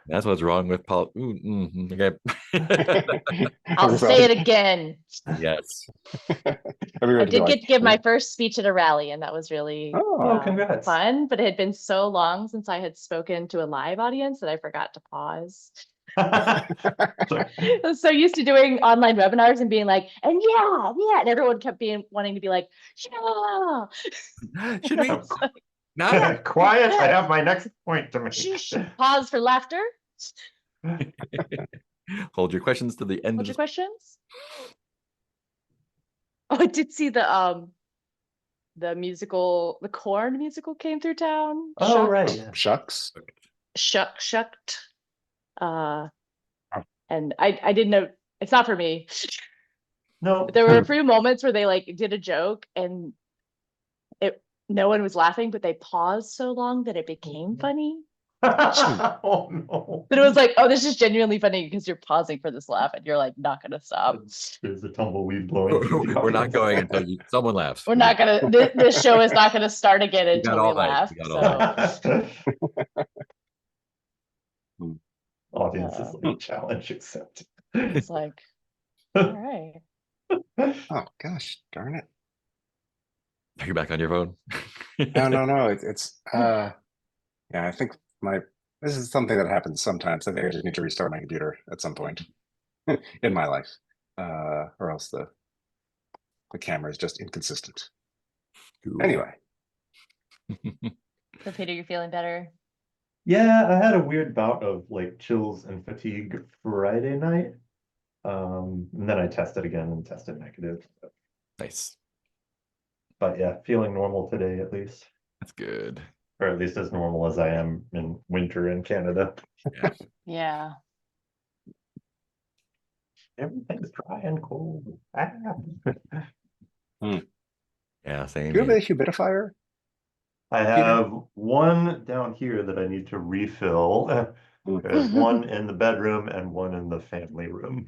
That's what's wrong with Paul. Okay. I'll say it again. Yes. I Everyone to be did like, get to give my first speech at a rally, and that was really oh, congrats. fun. But it had been so long since I had spoken to a live audience that I forgot to pause. Sorry. I was so used to doing online webinars and being like, and yeah, and everyone kept wanting to be like, yeah. Should we? It's like, No. Quiet. I have my next point to make. pause for laughter. Hold your questions to the end What's of your questions? Oh, I did see the musical, the Corn musical came through town. Oh, right. Yeah. shucks. Shucked. And I didn't know, it's not for me. No. There were a few moments where they like did a joke and no one was laughing, but they paused so long that it became funny. Oh no. But it was like, oh, this is genuinely funny because you're pausing for this laugh and you're like not gonna stop. There's a tumbleweed blowing through the We're not audience. going until someone laughs. We're not gonna. This show is not gonna start again We got until we all night. laugh. We got all So Audience is like challenge accepted. it's like, all right. Oh gosh, darn it. Are you back on your phone? No. It's yeah, I think this is something that happens sometimes. I think I just need to restart my computer at some point in my life. Or else the camera is just inconsistent. Cool. Anyway. So Peter, you're feeling better? Yeah, I had a weird bout of like chills and fatigue Friday night. And then I tested again and tested negative. Nice. But yeah, feeling normal today at least. That's good. Or at least as normal as I am in winter in Canada. Yeah. Yeah. Everything's dry and cold. Yeah, same. Do you have a humidifier? I have one down here that I need to refill. There's one in the bedroom and one in the family room.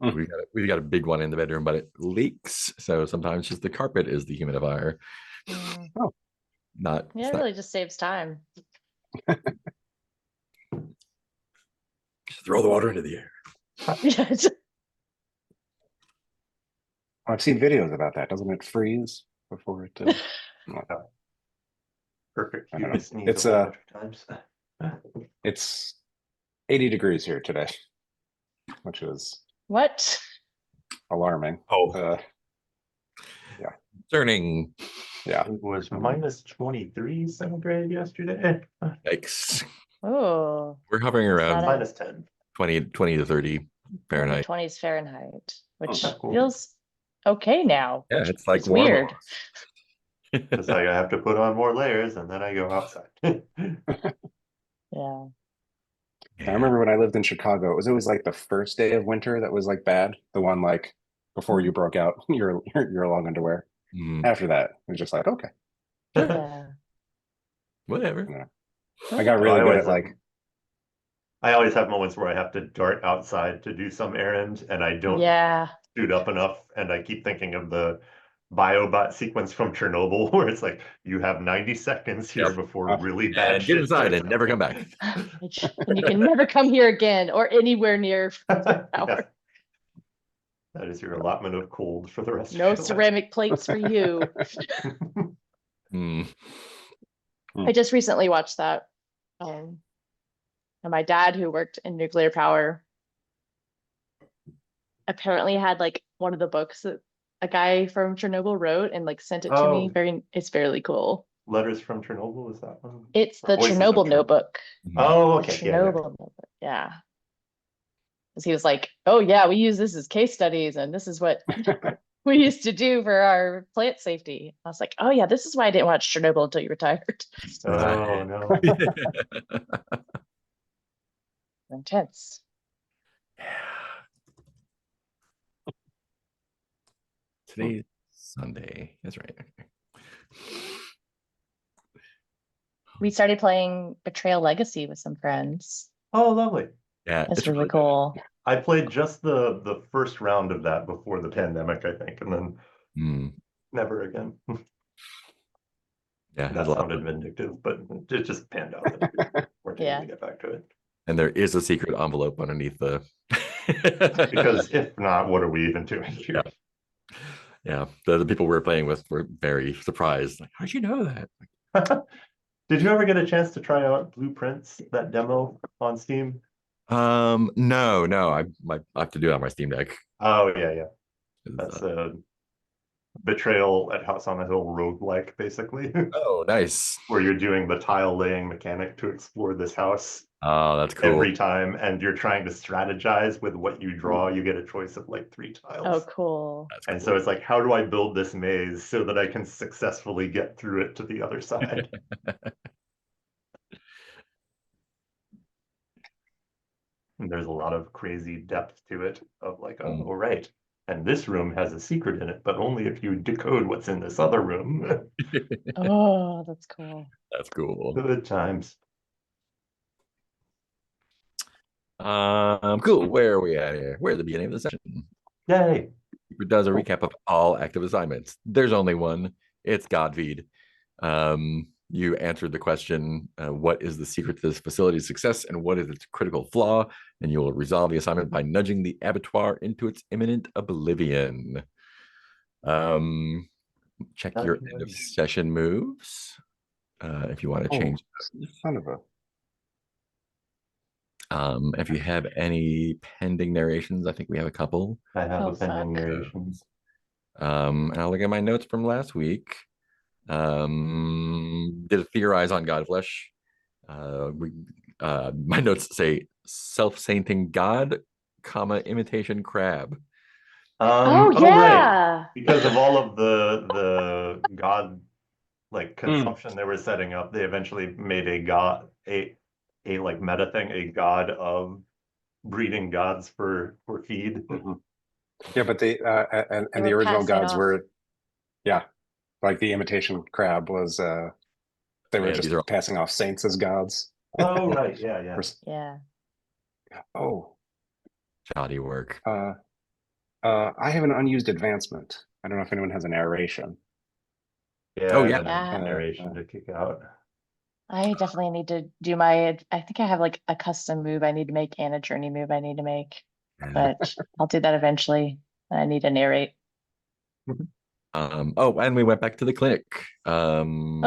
We got a big one in the bedroom, but it leaks. So sometimes just the carpet is the humidifier. Oh. Not. Yeah, it really just saves time. Just throw the water into the air. Yeah. I've seen videos about that. Doesn't it freeze before it? Perfect. I don't know. You sneeze It's, a bunch of times. It's 80 degrees here today, which is What? alarming. Oh, yeah. Turning. Yeah. It was minus 23 centigrade yesterday. Yikes. Oh, We're hovering around Minus 10. 20 to 30 Fahrenheit. 20s Fahrenheit, which Oh, cool. feels okay now. Yeah, it's like It's warm. weird. It's like I have to put on more layers and then I go outside. Yeah. I remember when I lived in Chicago, it was always like the first day of winter that was like bad. The one like before you broke out your long underwear. Mm, After that, it was just like, okay. Yeah. whatever. Yeah. I got really good at like I always have moments where I have to dart outside to do some errand and I don't Yeah. suit up enough, and I keep thinking of the biobot sequence from Chernobyl where it's like you have 90 seconds here Yep. before really bad And shit get inside starts and never come back. And you can never come here again or anywhere near happening. power. Yes. That is your allotment of cold for the rest No of your ceramic plates for you. life. Mm. I just recently watched that. And my dad, who worked in nuclear power, apparently had like one of the books that a guy from Chernobyl wrote and like sent it to me. It's fairly cool. Letters from Chernobyl, is that one? It's Or the Voices of Chernobyl notebook. Oh, The okay. Yeah, Chernobyl notebook. Yeah. Because he was like, oh yeah, we use this as case studies and this is what we used to do for our plant safety. I was like, oh yeah, this is why I didn't watch Chernobyl until you retired. Oh no. Intense. Today's Sunday. That's right. We started playing Betrayal Legacy with some friends. Oh, lovely. Yeah, It's really good. cool. I played just the first round of that before the pandemic, I think, and then never again. Yeah, That sounded vindictive, but it just panned out that we weren't able to get back to it. And there is a secret envelope underneath the. Because if not, what are we even doing here? Yeah, the people we were playing with were very surprised. Like, how'd you know that? Did you ever get a chance to try out Blueprints, that demo on Steam? No, I have to do it on my Steam Deck. Oh yeah. 'Cause, That's a Betrayal at House on the Hill roguelike, basically, oh, nice. where you're doing the tile laying mechanic to explore this house Oh, that's cool. every time, and you're trying to strategize with what you draw. You get a choice of like 3 tiles. Oh, cool. That's And cool. so it's like, how do I build this maze so that I can successfully get through it to the other side? And there's a lot of crazy depth to it of like, oh, right. And this room has a secret in it, but only if you decode what's in this other room. Oh, that's cool. That's cool. Good times. Cool. Where are we at here? We're at the beginning of the session. Yay. It does a recap of all active assignments. There's only one. It's Godfeed. You answered the question, what is the secret to this facility's success and what is its critical flaw? And you will resolve the assignment by nudging the abattoir into its imminent oblivion. Check your end of session moves if you want to change. Son of a. If you have any pending narrations, I think we have a couple. I have Oh, a pending fuck. narrations. And I'll look at my notes from last week. Did a theorize on Godflesh. My notes say self-sainting God, imitation crab. Oh, right. yeah. Because of all of the god like consumption they were setting up, they eventually made a god a like meta thing, a god of breeding gods for feed. Yeah, but the and They the were original passing gods off. were, yeah, like the imitation crab was. They were Yeah, just these are all- passing off saints as gods. Oh right, yeah. Yeah. Oh, Shoddy work. I have an unused advancement. I don't know if anyone has a narration. Yeah, Oh, I yeah. had Yeah. a narration to kick out. I definitely need to do I think I have like a custom move I need to make and a journey move I need to make, but I'll do that eventually. I need to narrate. Oh, and we went back to the clinic. Some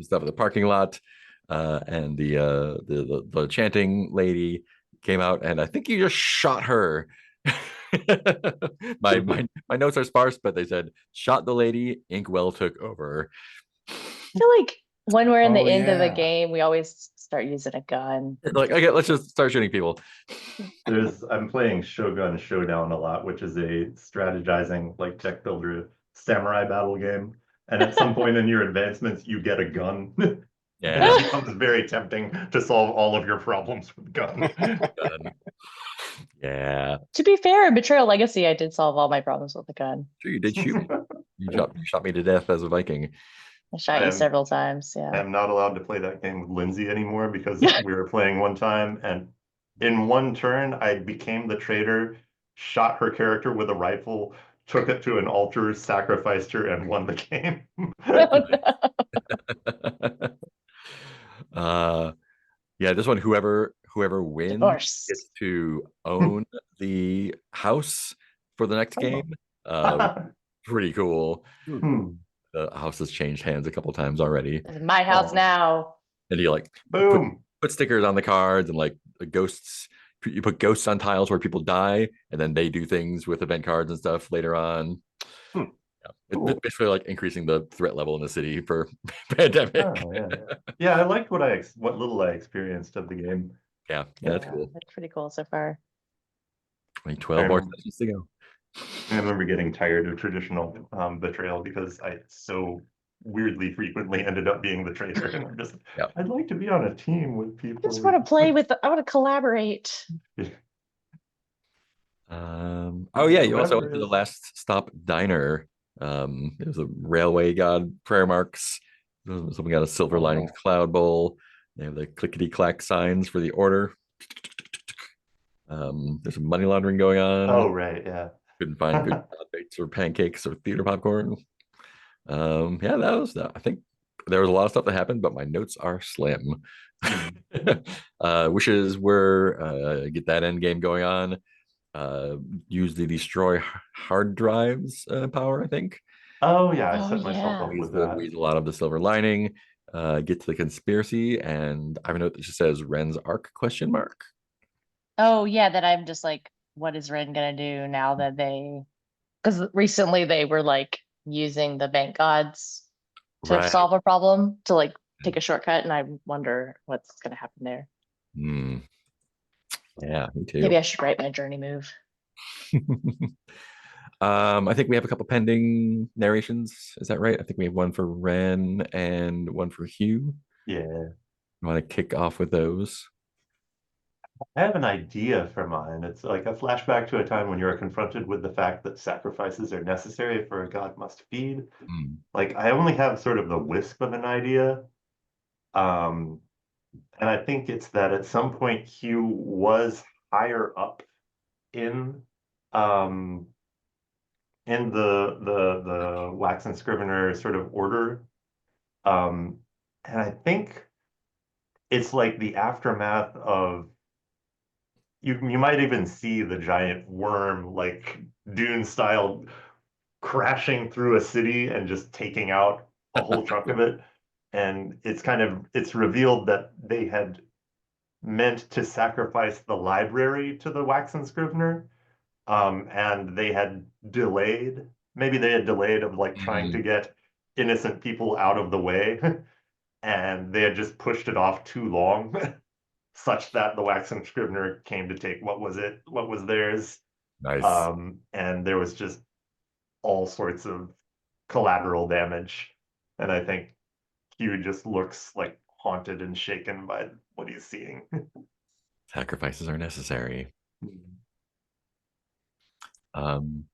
stuff at the parking lot. And the chanting lady came out, and I think you just shot her. my notes are sparse, but they said shot the lady, Inkwell took over. I feel like when we're in the Oh, end of the yeah. game, we always start using a gun. Like, okay, let's just start shooting people. I'm playing Shogun Showdown a lot, which is a strategizing like tech builder samurai battle game. And at some point in your advancements, you get a gun. And Yeah. it becomes very tempting to solve all of your problems with guns. Yeah. To be fair, in Betrayal Legacy, I did solve all my problems with a gun. Sure, you did shoot me. You shot me to death as a Viking. I shot you several times. I Yeah. am not allowed to play that game with Lindsay anymore because we were playing one time and in one turn I became the traitor, shot her character with a rifle, took it to an altar, sacrificed her, and won the game. Yeah, this one, whoever wins Divorce. gets to own the house for the next game. Pretty cool. The house has changed hands a couple times already. This is my house now. And you like Boom. put stickers on the cards and like the ghosts. You put ghosts on tiles where people die, and then they do things with event cards and stuff later on. Yeah. It's basically like increasing the threat level in the city for pandemic. Oh, yeah, I liked what little I experienced of the game. Yeah, that's cool. That's pretty cool so far. Like 12 more sessions to go. I remember getting tired of traditional betrayal because I so weirdly frequently ended up being the traitor. And I'm just, I'd like to be on a team with people. I just want to play with I want to collaborate. Oh yeah, you also went to the Last Stop Diner. It was a railway god prayer marks. Someone got a silver linings cloud bowl. They have the clickety clack signs for the order. There's some money laundering going on. Oh right, yeah. Couldn't find good baits or pancakes or theater popcorn. Yeah, that was. I think there was a lot of stuff that happened, but my notes are slim. Wishes were get that end game going on. Use the destroy hard drives power, I think. Oh yeah, I Oh set myself yeah. up with The that. weasel out of the silver lining. Get to the conspiracy, and I have a note that just says Ren's arc question mark. Oh yeah, that I'm just like, what is Ren gonna do now that because recently they were like using the bank gods to Right. solve a problem to like take a shortcut, and I wonder what's gonna happen there. Hmm. Yeah, me too. Maybe I should write my journey move. I think we have a couple pending narrations. Is that right? I think we have one for Ren and one for Hugh. Yeah. You want to kick off with those? I have an idea for mine. It's like a flashback to a time when you are confronted with the fact that sacrifices are necessary for a god must feed. Hmm. Like I only have sort of the wisp of an idea. Um, and I think it's that at some point Hugh was higher up in um in the wax and scrivener sort of order. Um, and I think it's like the aftermath of you might even see the giant worm like Dune style crashing through a city and just taking out a whole chunk of it. And it's revealed that they had meant to sacrifice the library to the Waxen Scrivener. And they had delayed, maybe they had delayed of like trying to Hmm. get innocent people out of the way. And they had just pushed it off too long, such that the Waxen Scrivener came to take what was theirs. Nice. And there was just all sorts of collateral damage. And I think Hugh just looks like haunted and shaken by what he's seeing. Sacrifices are necessary. Um,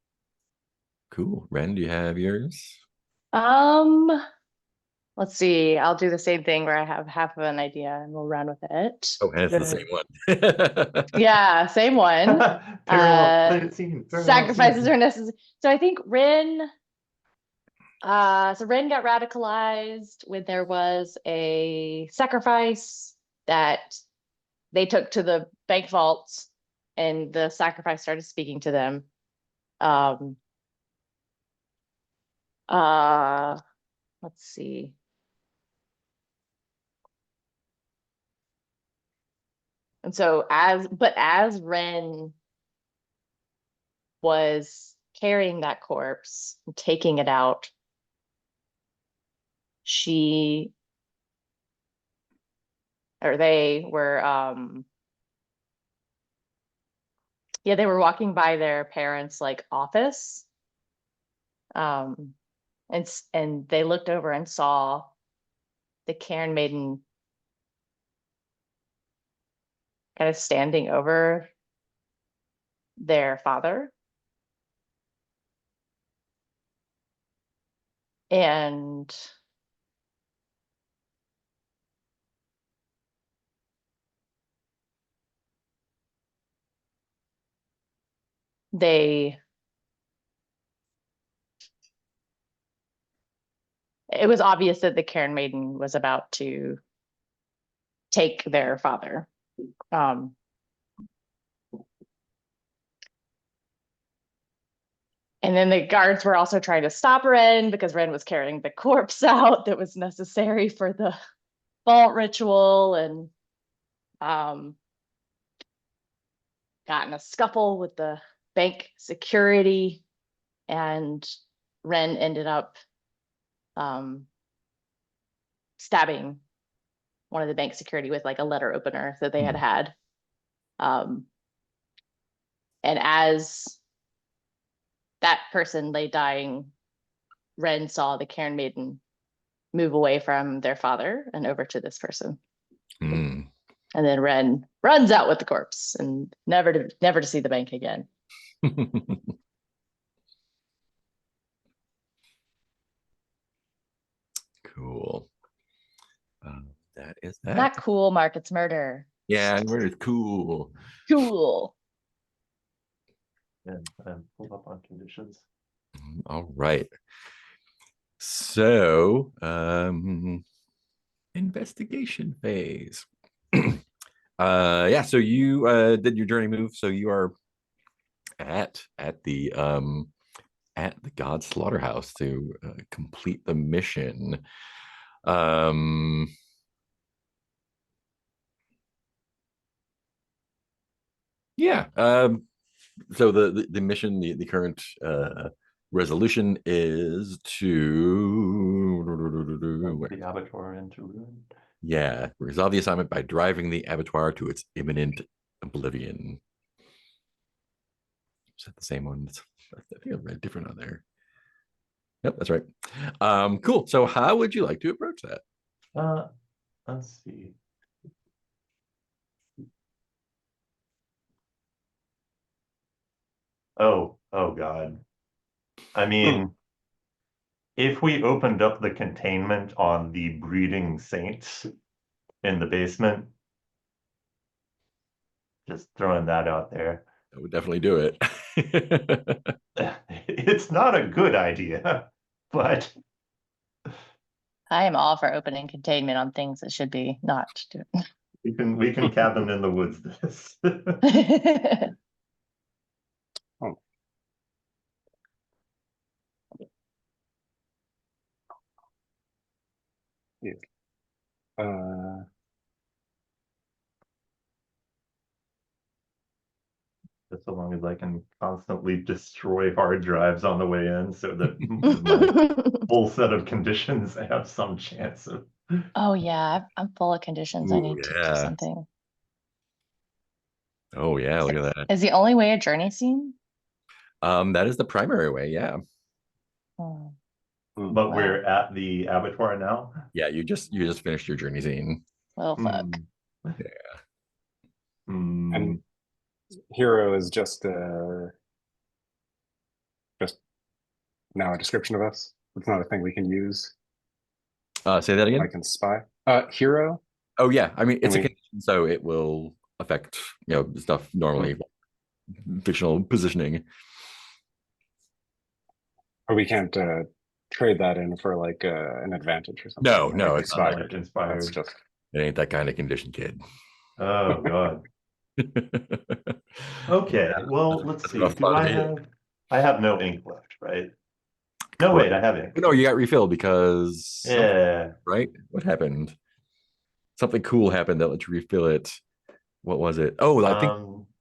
cool. Ren, do you have yours? Um, let's see. I'll do the same thing where I have half of an idea and we'll run with it. Oh, and it's the same one. Yeah, same one. Parallel planet scene, parallel Sacrifices scene. are necessary. So I think Ren, so Ren got radicalized when there was a sacrifice that they took to the bank vaults, and the sacrifice started speaking to them. Um, let's see. And so as Ren was carrying that corpse and taking it out, she or they were yeah, they were walking by their parents' like office. Um and they looked over and saw the Cairn Maiden kind of standing over their father. And they it was obvious that the Cairn Maiden was about to take their father. Um, and then the guards were also trying to stop Ren because Ren was carrying the corpse out that was necessary for the vault ritual, and got in a scuffle with the bank security, and Ren ended up stabbing one of the bank security with like a letter opener that they had. And as that person lay dying, Ren saw the Cairn Maiden move away from their father and over to this person. Mm. And then Ren runs out with the corpse and never to see the bank again. Cool. That is that. Not cool, Mark. It's murder. Yeah, murder's cool. Cool. And pull up on conditions. All right. So, investigation phase. Yeah, so you did your journey move, so you are at the God Slaughterhouse to complete the mission. Um, yeah. So the mission, the current resolution is to The abattoir into ruin. yeah, resolve the assignment by driving the abattoir to its imminent oblivion. Is that the same one? I think I read different on there. Yep, that's right. Cool. So how would you like to approach that? Let's see. Oh God. I mean, if we opened up the containment on the breeding saints in the basement, just throwing that out there. I would definitely do it. It's not a good idea, but I am all for opening containment on things that should be not doing. we can cabin in the woods this. Oh. Yeah. Just so long as I can constantly destroy hard drives on the way in so that my full set of conditions have some chance of. Oh yeah, I'm full of conditions. I Ooh, need to do yeah. something. Oh yeah, look at that. Is the only way a journey scene? That is the primary way. Yeah. Oh, But Wow. we're at the abattoir now. Yeah, you just finished your journey scene. well, fuck. And hero is just now a description of us. It's not a thing we can use. Say that again. I can spy. Hero. Oh yeah, I mean it's a we- condition, so it will affect stuff normally, fictional positioning. Or we can't trade that in for like an advantage or something. No, Like no, the it's not spy. like inspired. That's just It ain't that kind of condition, kid. Oh God. Okay, well, let's That's see. rough Do I spot to hit. have no ink left, right? No, wait, I have ink. No, you got refilled because Yeah. right? What happened? Something cool happened that let you refill it. What was it? Oh, I think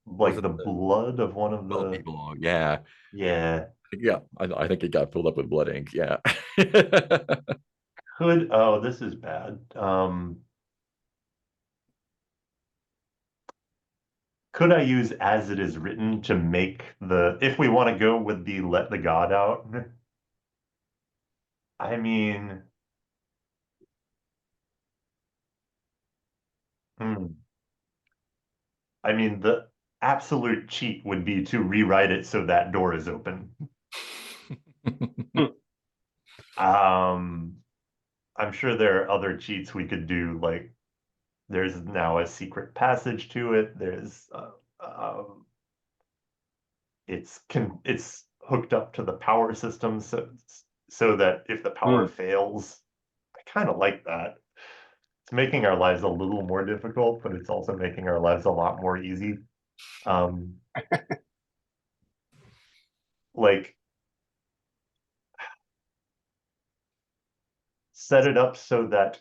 Like it the blood of one of well, the people. Yeah, yeah. I think it got filled up with blood ink. Yeah. Oh, this is bad. Could I use as it is written to make if we want to go with the let the god out? I mean, hmm. I mean, the absolute cheat would be to rewrite it so that door is open. I'm sure there are other cheats we could do, like there's now a secret passage to it. There's it's hooked up to the power system so that if the power fails, I kind of like that. It's making our lives a little more difficult, but it's also making our lives a lot more easy. Like set it up so that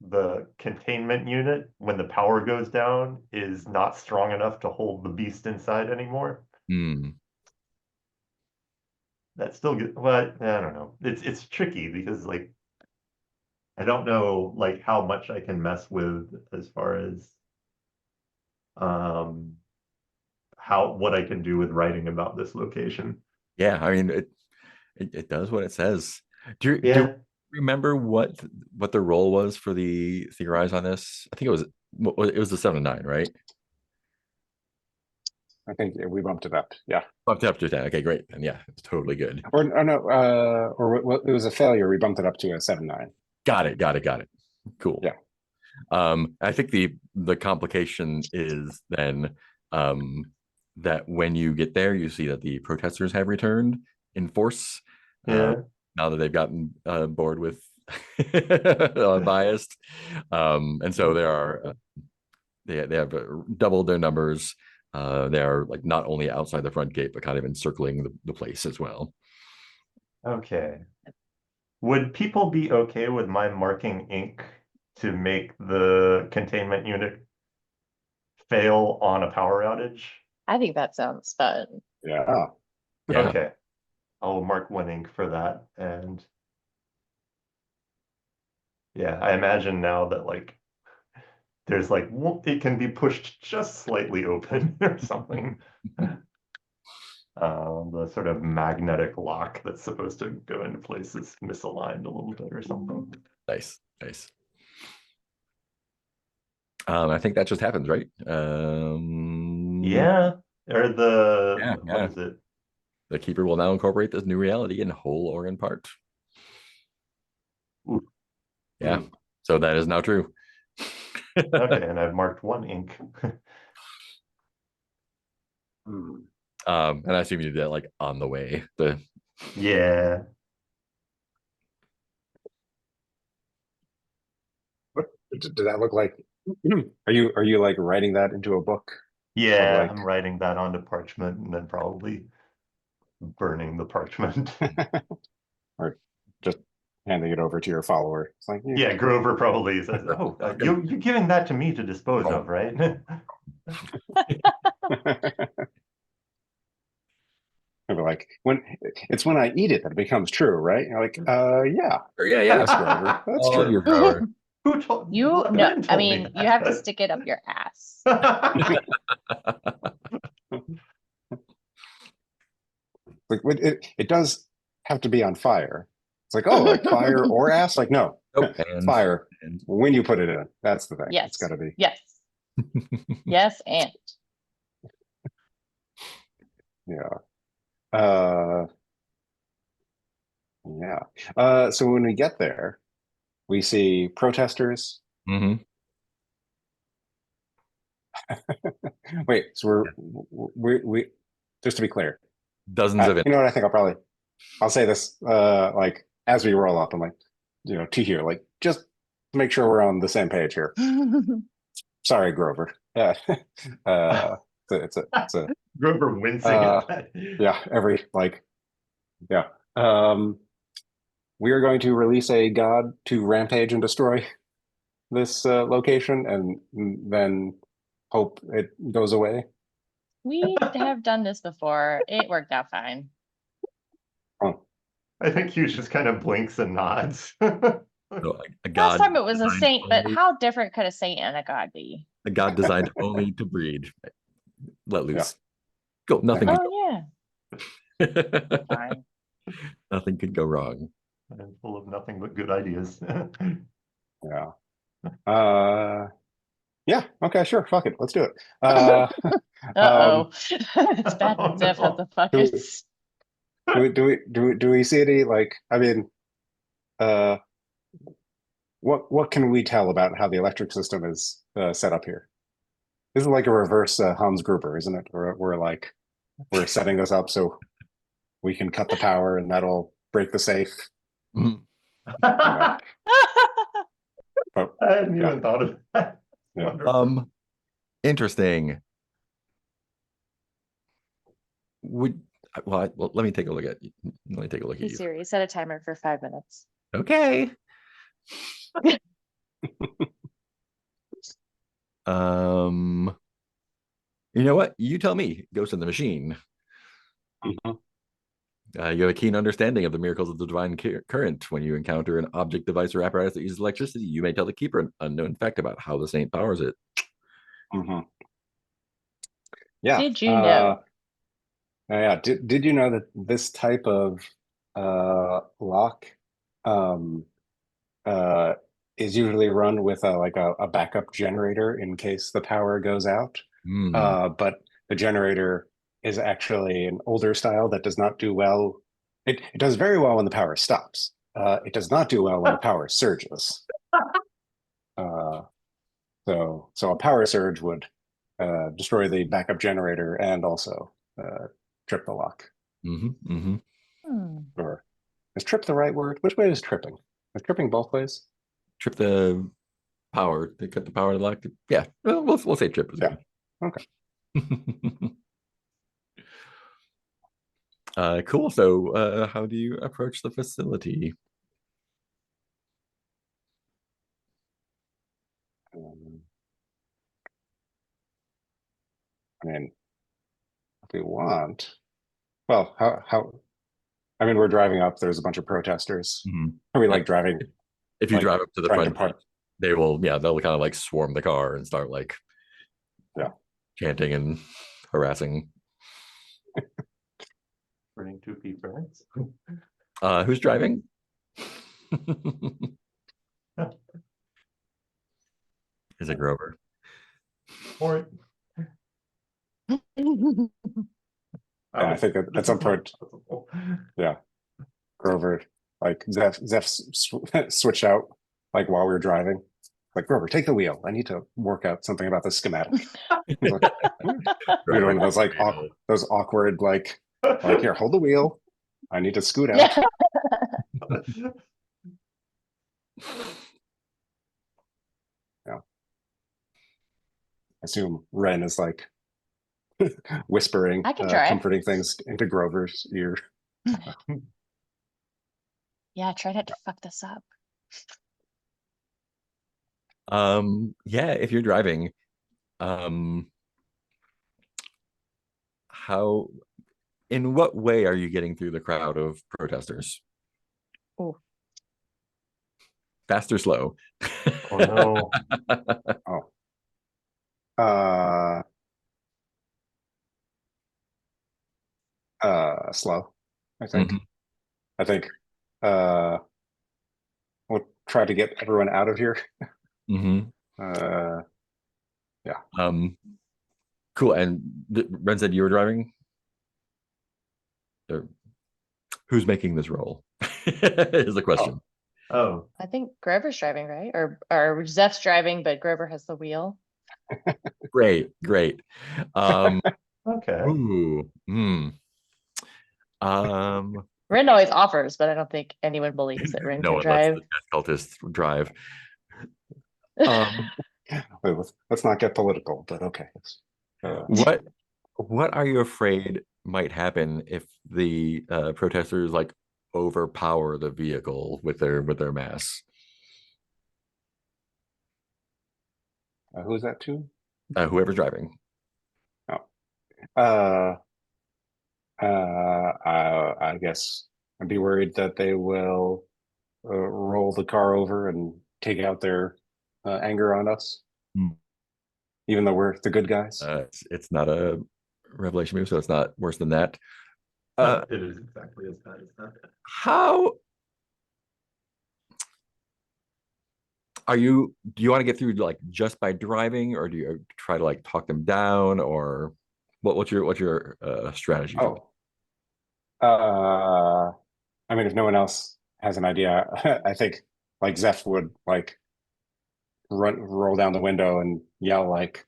the containment unit, when the power goes down, is not strong enough to hold the beast inside anymore. That's still good, but I don't know. It's tricky because like I don't know like how much I can mess with as far as what I can do with writing about this location. Yeah, I mean it does what it says. Do Yeah. you remember what the role was for the theorize on this? I think it was the 7-9, right? I think we bumped it up. Yeah. Bumped it up to 10. Okay, great. And yeah, it's totally good. Or no, or it was a failure. We bumped it up to a 7-9. Got it. Cool. Yeah. I think the complication is then that when you get there, you see that the protesters have returned in force. Yeah. Now that they've gotten bored with biased, and so there are they have doubled their numbers. They are like not only outside the front gate, but kind of encircling the place as well. Okay. Would people be okay with my marking ink to make the containment unit fail on a power outage? I think that sounds fun. Yeah. Yeah. Okay. I'll mark 1 ink for that. And yeah, I imagine now that like there's like it can be pushed just slightly open or something. The sort of magnetic lock that's supposed to go into place is misaligned a little bit or something. Nice. I think that just happens, right? Yeah. Or Yeah. what is it? The keeper will now incorporate this new reality in whole or in part. Ooh. Yeah. So that is now true. Okay, and I've marked 1 ink. And I assume you did that like on the way. Yeah. What did that look like? Are you like writing that into a book? Yeah, like- I'm writing that onto parchment and then probably burning the parchment. Or just handing it over to your follower? It's like, Yeah, Grover probably says, "Oh, you're giving that to me to dispose of, right?" like when I eat it that it becomes true, right? You're like, yeah, Yeah. Grover. That's All true. your power. Who told You Lynn no, I told me mean, you have to that. stick it up your ass. Like it does have to be on fire. It's like, oh, like fire or ass? Like, no, Nope. fire. And When you put it in, that's the thing. Yes. It's got to be. Yes. Yes, and Yeah. Yeah. So when we get there, we see protesters. Mhm. Wait, so we just to be clear, Dozens of it. you know what? I think I'll say this like as we roll up. I'm like, to here, like just make sure we're on the same page here. Sorry, Grover. Yeah. It's a Grover wincing at that. yeah. Yeah. We are going to release a god to rampage and destroy this location, and then hope it goes away. we have done this before. It worked out fine. Oh, I think Hughes just kind of blinks and nods. So a Last god time it was a designed saint, but only- how different could a saint and a god be? a god designed only to breed. Let loose. Yeah. Go. Nothing. Oh yeah, Could fine. Nothing could go wrong. I'm full of nothing but good ideas. yeah. Yeah. Okay. Sure. Fuck it. Let's do it. Uh-oh. It's bad Oh, Ziff no. of the fuckers. Do we see any like? I mean, what can we tell about how the electric system is set up here? This is like a reverse Hans Gruber, isn't it? We're setting this up so we can cut the power and that'll break the safe. Mhm. I But hadn't Yeah. even thought of that. Yeah. Wonderful. Interesting. Well, let me take a look at Hey you. Siri, set a timer for 5 minutes. Okay. You know what? You tell me. Ghost in the Machine. Mhm. You have a keen understanding of the miracles of the divine current. When you encounter an object, device, or apparatus that uses electricity, you may tell the keeper an unknown fact about how the saint powers it. Mhm. Yeah. Did you know? Yeah. Did you know that this type of lock is usually run with a backup generator in case the power goes out? But the generator is actually an older style that does not do well. It does very well when the power stops. It does not do well when the power surges. So a power surge would destroy the backup generator and also trip the lock. Hmm. Or is trip the right word? Which way is tripping? Is tripping both ways? Trip the power. They cut the power to lock. Yeah, well, we'll say trip. Yeah. Okay. Cool. So, how do you approach the facility? I mean, if we want, well, how? I mean, we're driving up. There's a bunch of protesters. Are we like driving? If you like, drive up to the trying front, to park? they will. Yeah, they'll kind of like swarm the car and start like, Yeah, chanting and harassing. Running 2P parents. Who's driving? Is it Grover? Or I think at some point, yeah, Grover, like Zeph switched out like while we were driving. Like, Grover, take the wheel. I need to work out something about the schematic. He's like, you know, one of those like those awkward like here, hold the wheel. I need to scoot out. Yeah. I assume Ren is like whispering, I can try. comforting things into Grover's ear. Yeah, try not to fuck this up. Yeah, if you're driving, in what way are you getting through the crowd of protesters? Oh, Fast or slow? Oh no. Slow, I think. Mhm. I think we'll try to get everyone out of here. Mhm. Yeah. Cool. And Ren said you were driving? Or who's making this role? Is the question. Oh, I think Grover's driving, right? Or Zeph's driving, but Grover has the wheel. Great. okay. Ooh. Ren always offers, but I don't think anyone believes that Ren No can one lets drive. the death cultist drive. Wait, let's not get political, but okay. What are you afraid might happen if the protesters like overpower the vehicle with their mass? Who's that to? Whoever's driving. I guess I'd be worried that they will roll the car over and take out their anger on us, even though we're the good guys. It's not a revelation move, so it's not worse than that. It is exactly as bad as that. How do you want to get through like just by driving, or do you try to like talk them down, or what's your strategy? I mean, if no one else has an idea, I think like Zeph would like roll down the window and yell like,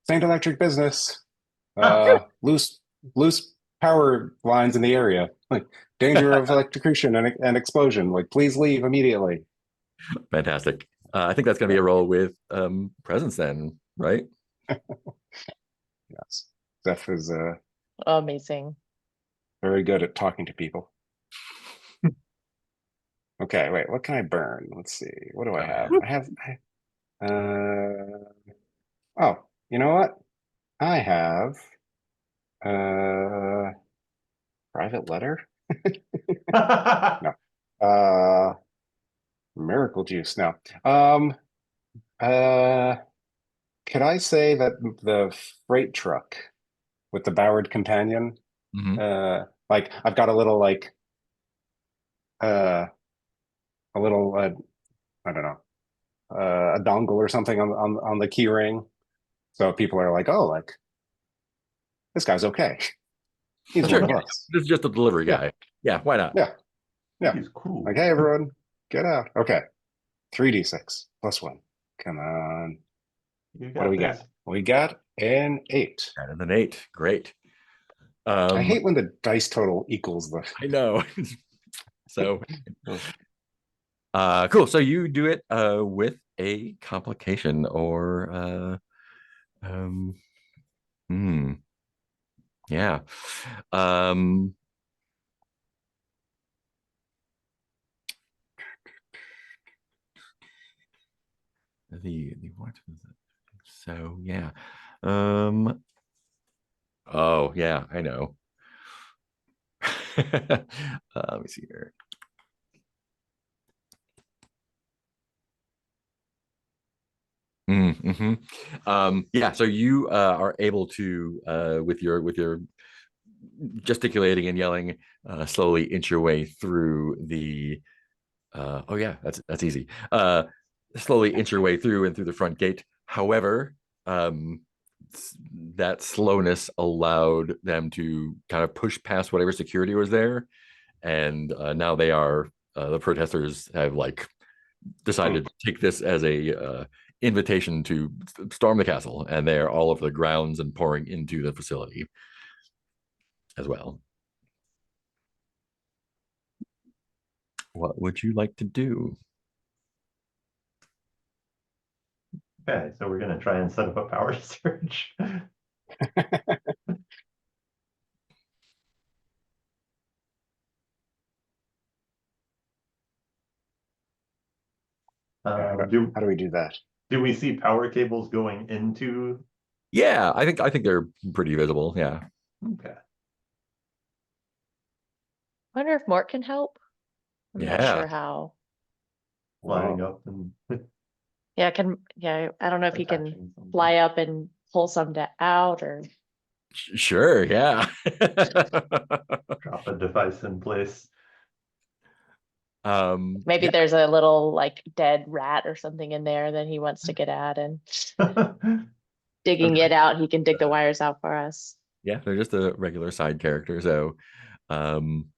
"Saint Electric business, loose power lines in the area, like danger of electrocution and explosion. Like, please leave immediately." Fantastic. I think that's going to be a roll with presence then, right? Yes, Zeph is Amazing. very good at talking to people. Okay, wait, what can I burn? Let's see. What do I have? Oh, you know what? I have private letter? No. Miracle juice. No. Could I say that the freight truck with the Ballard companion, like I've got a little like a little I don't know, a dongle or something on the key ring, so people are like, oh, like this guy's okay. He's Sure, one of us. this is just a delivery guy. Yeah, why not? Yeah. He's cool. Like, hey, everyone, get out. Okay. 3d6 plus 1. Come on. What do we got? We got an 8. And an 8. Great. I hate when the dice total equals the. I know. So cool. So you do it with a complication or hmm, yeah. The what was it? So yeah. Oh yeah, I know. Let me see here. Yeah, so you are able to with your gesticulating and yelling slowly inch your way through the oh yeah, that's easy. Slowly inch your way through and through the front gate. However, um, that slowness allowed them to kind of push past whatever security was there, and now they are the protesters have like decided to take this as a invitation to storm the castle, and they're all over the grounds and pouring into the facility as well. What would you like to do? Okay, so we're gonna try and set up a power surge. How Do do we do that? we see power cables going into? Yeah, I think they're pretty visible. Yeah. Okay. Wonder if Mort can help. I'm not Yeah. sure how. Flying Oh. up and Yeah, I don't know if he can attaching something. fly up and pull some out or Sure. Yeah. Drop a device in place. maybe Yeah. there's a little like dead rat or something in there that he wants to get at, and digging it out, he can dig the wires out for us. Yeah, they're just a regular side character. So, um,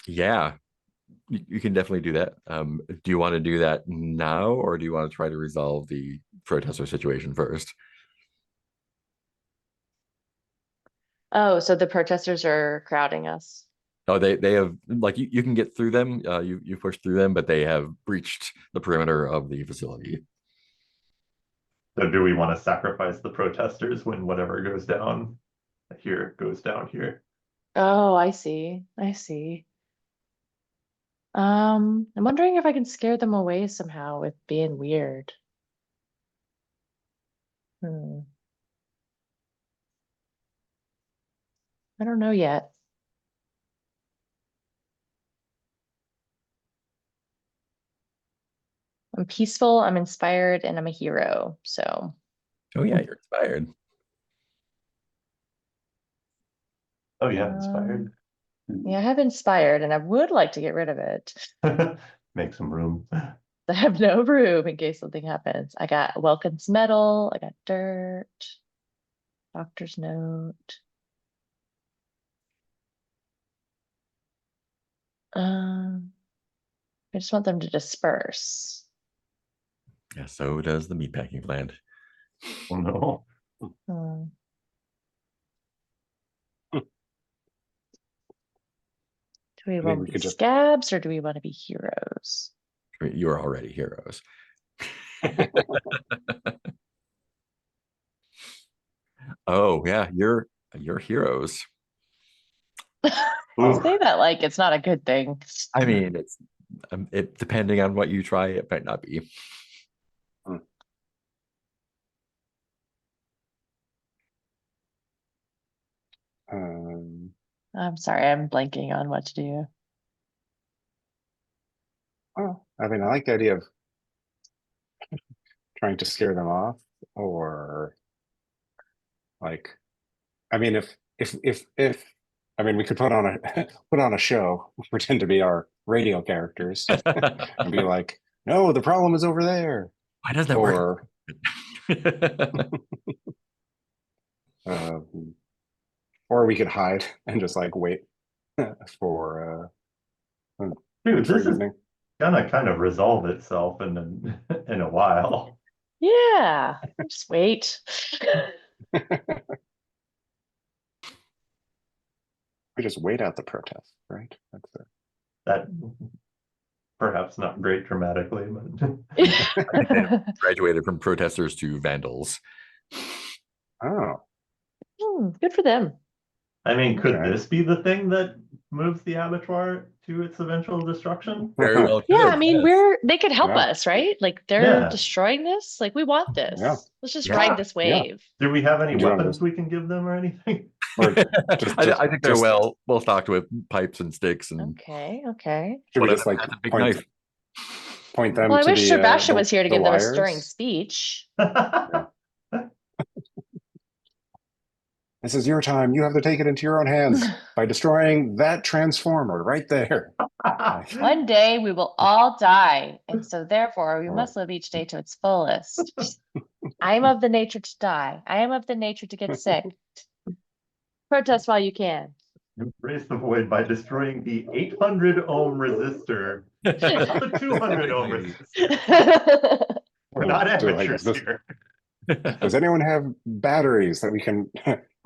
yeah, you can definitely do that. Do you want to do that now, or do you want to try to resolve the protester situation first? Oh, so the protesters are crowding us. Oh, they have like you can get through them. You push through them, but they have breached the perimeter of the facility. So do we want to sacrifice the protesters when whatever goes down here goes down here? Oh, I see. I see. I'm wondering if I can scare them away somehow with being weird. Hmm. I don't know yet. I'm peaceful, I'm inspired, and I'm a hero. So, Oh yeah, you're inspired. Oh, you have um, inspired. yeah, I have inspired, and I would like to get rid of it. Make some room. I have no room in case something happens. I got Welkin's medal, I got dirt, doctor's note. I just want them to disperse. Yeah, so does the meatpacking plant. Oh no. Hmm. Do we I mean, want we to be could just scabs or do we want to be heroes? You are already heroes. Oh yeah, you're heroes. Don't Ooh. say that like it's not a good thing. I mean, it's it depending on what you try, it might not be. um, I'm sorry, I'm blanking on what to do. well, I mean, I like the idea of trying to scare them off, or like, I mean, if I mean, we could put on a put on a show, pretend to be our radio characters, and be like, "No, the problem is over there," Why doesn't that work? or um, or we could hide and just like wait for Dude, for this is evening. gonna kind of resolve itself in in a while. Yeah, just wait. We just wait out the protest, right? That's it. That Perhaps not great dramatically, but Graduated from protesters to vandals. Oh, Good for them. I mean, could Okay. this be the thing that moves the abattoir to its eventual destruction? Very well. Yeah, could, I mean, yes. they could help Yeah. us, right? Like they're Yeah. destroying this. Like we want this. Yeah. Let's just Yeah. ride this Yeah. wave. Do we have any Would you want weapons to- we can give them or anything? Or just- I think they're just- well stocked with pipes and sticks and Okay. Should we one of just them like has a big point, knife. point them Well, I to wish the Sebastian was here to the give them a wires? stirring speech. This is your time. You have to take it into your own hands by destroying that transformer right there. One day we will all die, and so therefore we Oh. must live each day to its fullest. I am of the nature to die. I am of the nature to get sick. Protest while you can. Embrace the void by destroying the 800 ohm resistor, not the 200 ohm resistor. We're not Oh, do I amateurs guess here. Does anyone have batteries that we can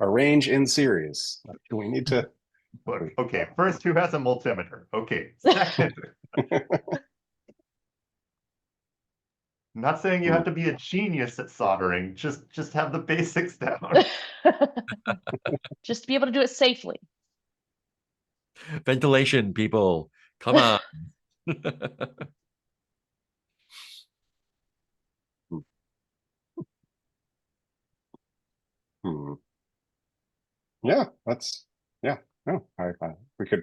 arrange in series? Do we need to? Look, okay, first, who has a multimeter? Okay, second. Not saying you have to be a genius at soldering, just have the basics down. Just to be able to do it safely. Ventilation, people. Come on. Hmm. Yeah, no, we could.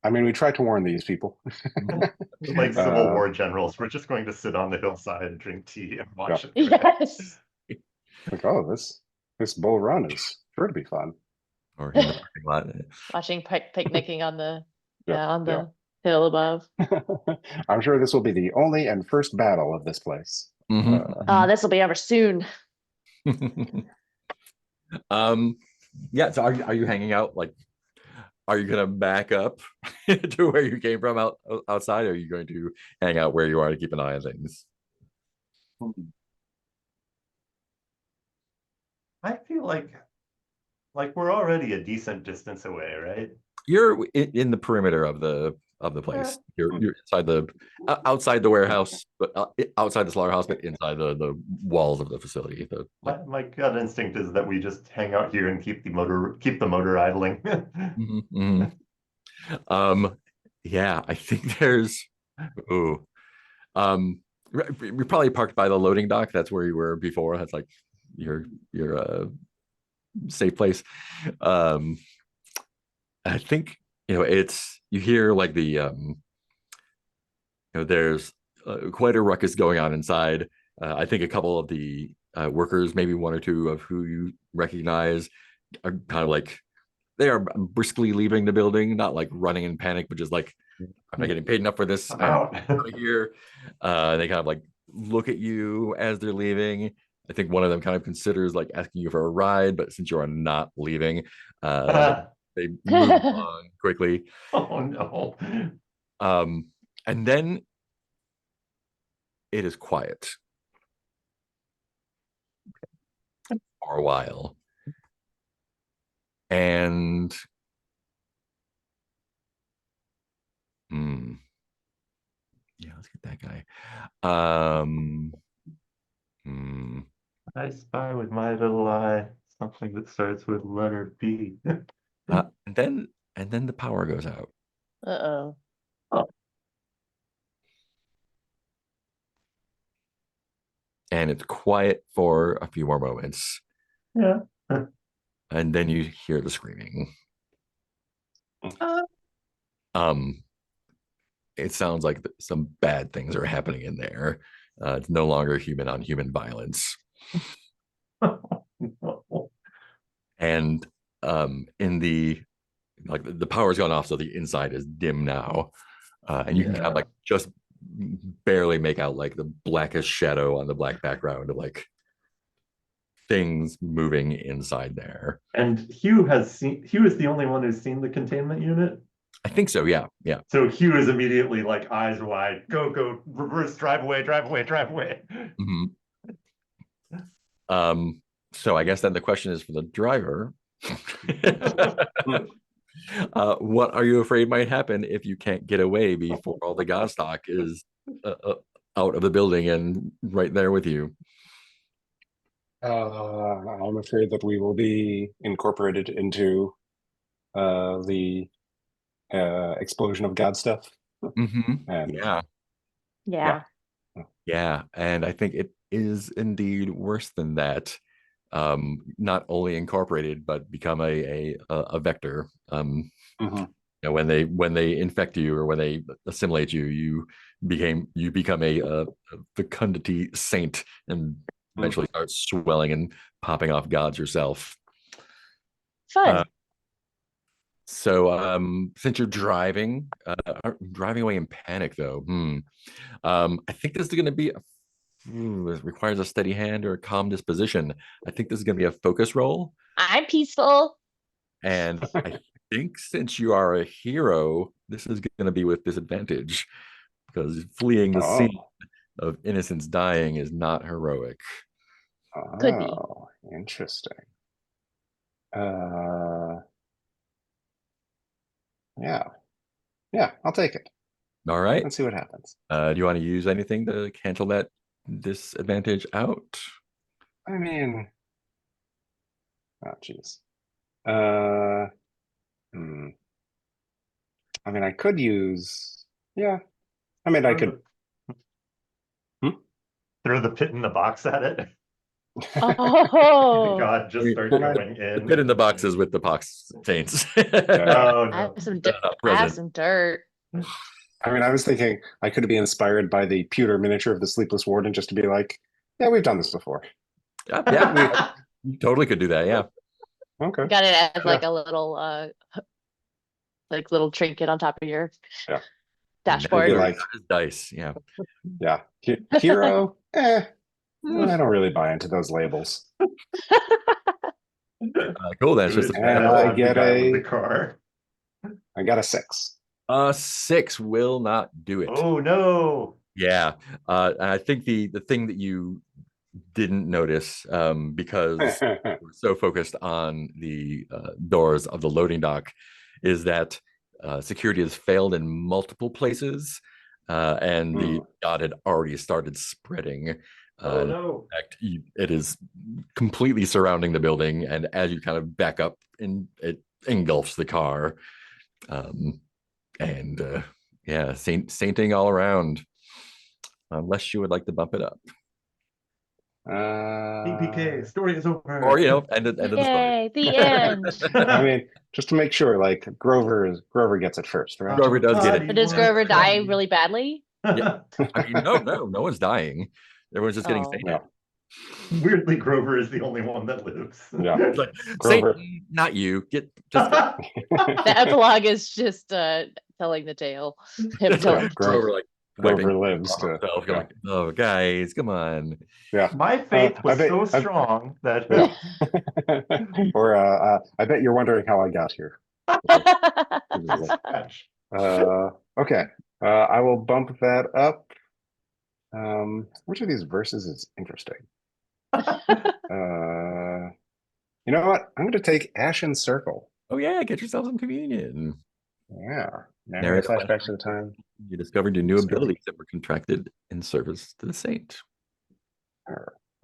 I mean, we tried to warn these people. Like Civil Uh, War generals, we're just going to sit on the hillside and drink tea and watch it. Yes. Like, oh, this bull run is sure to be fun. Or in the parking lot. Watching picnicking on the Yeah, on the hill above. I'm sure this will be the only and first battle of this place. Mhm. This will be over soon. Yeah, so are you hanging out? Like, are you gonna back up to where you came from outside? Or are you going to hang out where you are to keep an eye on things? I feel like we're already a decent distance away, right? You're in the perimeter of the place. You're inside the outside the warehouse, but outside the slaughterhouse, but inside the walls of the facility. My gut instinct is that we just hang out here and keep the motor idling. Mhm, mhm. Yeah, I think there's you're probably parked by the loading dock. That's where you were before. That's like your safe place. I think it's you hear like the there's quite a ruckus going on inside. I think a couple of the workers, maybe one or two of who you recognize, are kind of like they are briskly leaving the building, not like running in panic, but just like I'm not getting paid enough for this. I'm I'm out. out of here. They kind of like look at you as they're leaving. I think one of them kind of considers like asking you for a ride, but since you are not leaving, they move along quickly. Oh no. And then it is quiet for a while. And yeah, let's get that guy. I spy with my little eye something that starts with letter B. And then the power goes out. Uh-oh. And it's quiet for a few more moments. Yeah. And then you hear the screaming. It sounds like some bad things are happening in there. It's no longer human on human violence. And in the power's gone off, so the inside is dim now. And you can kind of like just barely make out like the blackest shadow on the black background of like things moving inside there. And Hugh is the only one who's seen the containment unit. I think so, yeah. So Hugh is immediately like eyes wide, go, reverse, drive away. Mm-hmm. So I guess then the question is for the driver. What are you afraid might happen if you can't get away before all the god stock is out of the building and right there with you? I'm afraid that we will be incorporated into the explosion of God stuff. And Yeah, Yeah. yeah, and I think it is indeed worse than that. Not only incorporated, but become a vector. Mhm. You know, when they infect you or when they assimilate you, you become a fecundity saint and eventually start swelling and popping off gods yourself. Fun. Uh, so since you're driving away in panic though, I think this is going to be it requires a steady hand or a calm disposition. I think this is going to be a focus roll. I'm peaceful. And I think since you are a hero, this is going to be with disadvantage because fleeing the scene Oh, of innocents dying is not heroic. Could be. oh, interesting. Uh, yeah, yeah, I'll take it. All right. Let's see what happens. Do you want to use anything to cancel that disadvantage out? I mean, oh, geez. Uh, hmm. I mean, I could use, yeah. I mean, I could. Hmm? Throw the pit in the box at it. Oh, God, just start Can I- going The in. pit in the boxes with the box saints. Oh I have no. some Not I have present. some dirt. I mean, I was thinking I could be inspired by the pewter miniature of the Sleepless Warden just to be like, yeah, we've done this before. Yeah, you totally could do that. Yeah. Okay. Got it as like Yeah. a little little trinket on top of your Yeah. dashboard. Be like, dice. Yeah. yeah, hero. I don't really buy into those labels. Cool. That's just And I get the a, car. I got a 6. 6 will not do it. Oh no. Yeah. And I think the thing that you didn't notice because we're so focused on the doors of the loading dock is that security has failed in multiple places and the god had already started spreading. Oh In no. fact, it is completely surrounding the building, and as you kind of back up, it engulfs the car. And yeah, sainting all around. Unless you would like to bump it up, DPK, story is over. or end of the story. Yay, the end. I mean, just to make sure, like Grover gets it first, right? Grover does get it. But does Grover die really badly? Yeah. I mean, no one's dying. Everyone's just getting Oh. sainted. Yeah. Weirdly, Grover is the only one that lives. Yeah. It's like, Grover. Satan, not you. Just The epilogue is just telling the tale. Him telling the tale. Grover like Grover wiping lives off to. himself, Yeah. going, oh, guys, come on. Yeah. My faith was I bet- so strong that Yeah. Or I bet you're wondering how I got here. Okay. I will bump that up. Which of these verses is interesting? You know what? I'm going to take Ashen Circle. Oh yeah, get yourself some communion. Yeah. Narrate a Flashback to the time. You discovered your new Sorry. abilities that were contracted in service to the saint.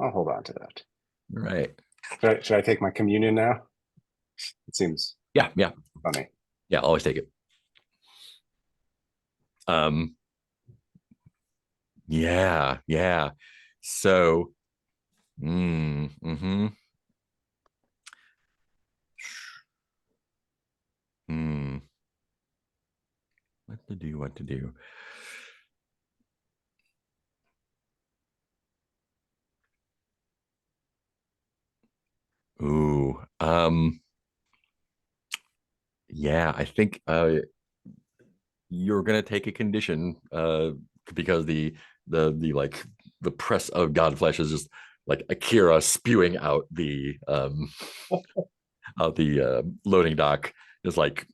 I'll hold on to that. Right. Should I take my communion now? It seems Yeah. funny. Yeah, always take it. Yeah. So, What to do? Ooh, yeah, I think you're gonna take a condition because the like the press of Godflesh is just like Akira spewing out the loading dock, just like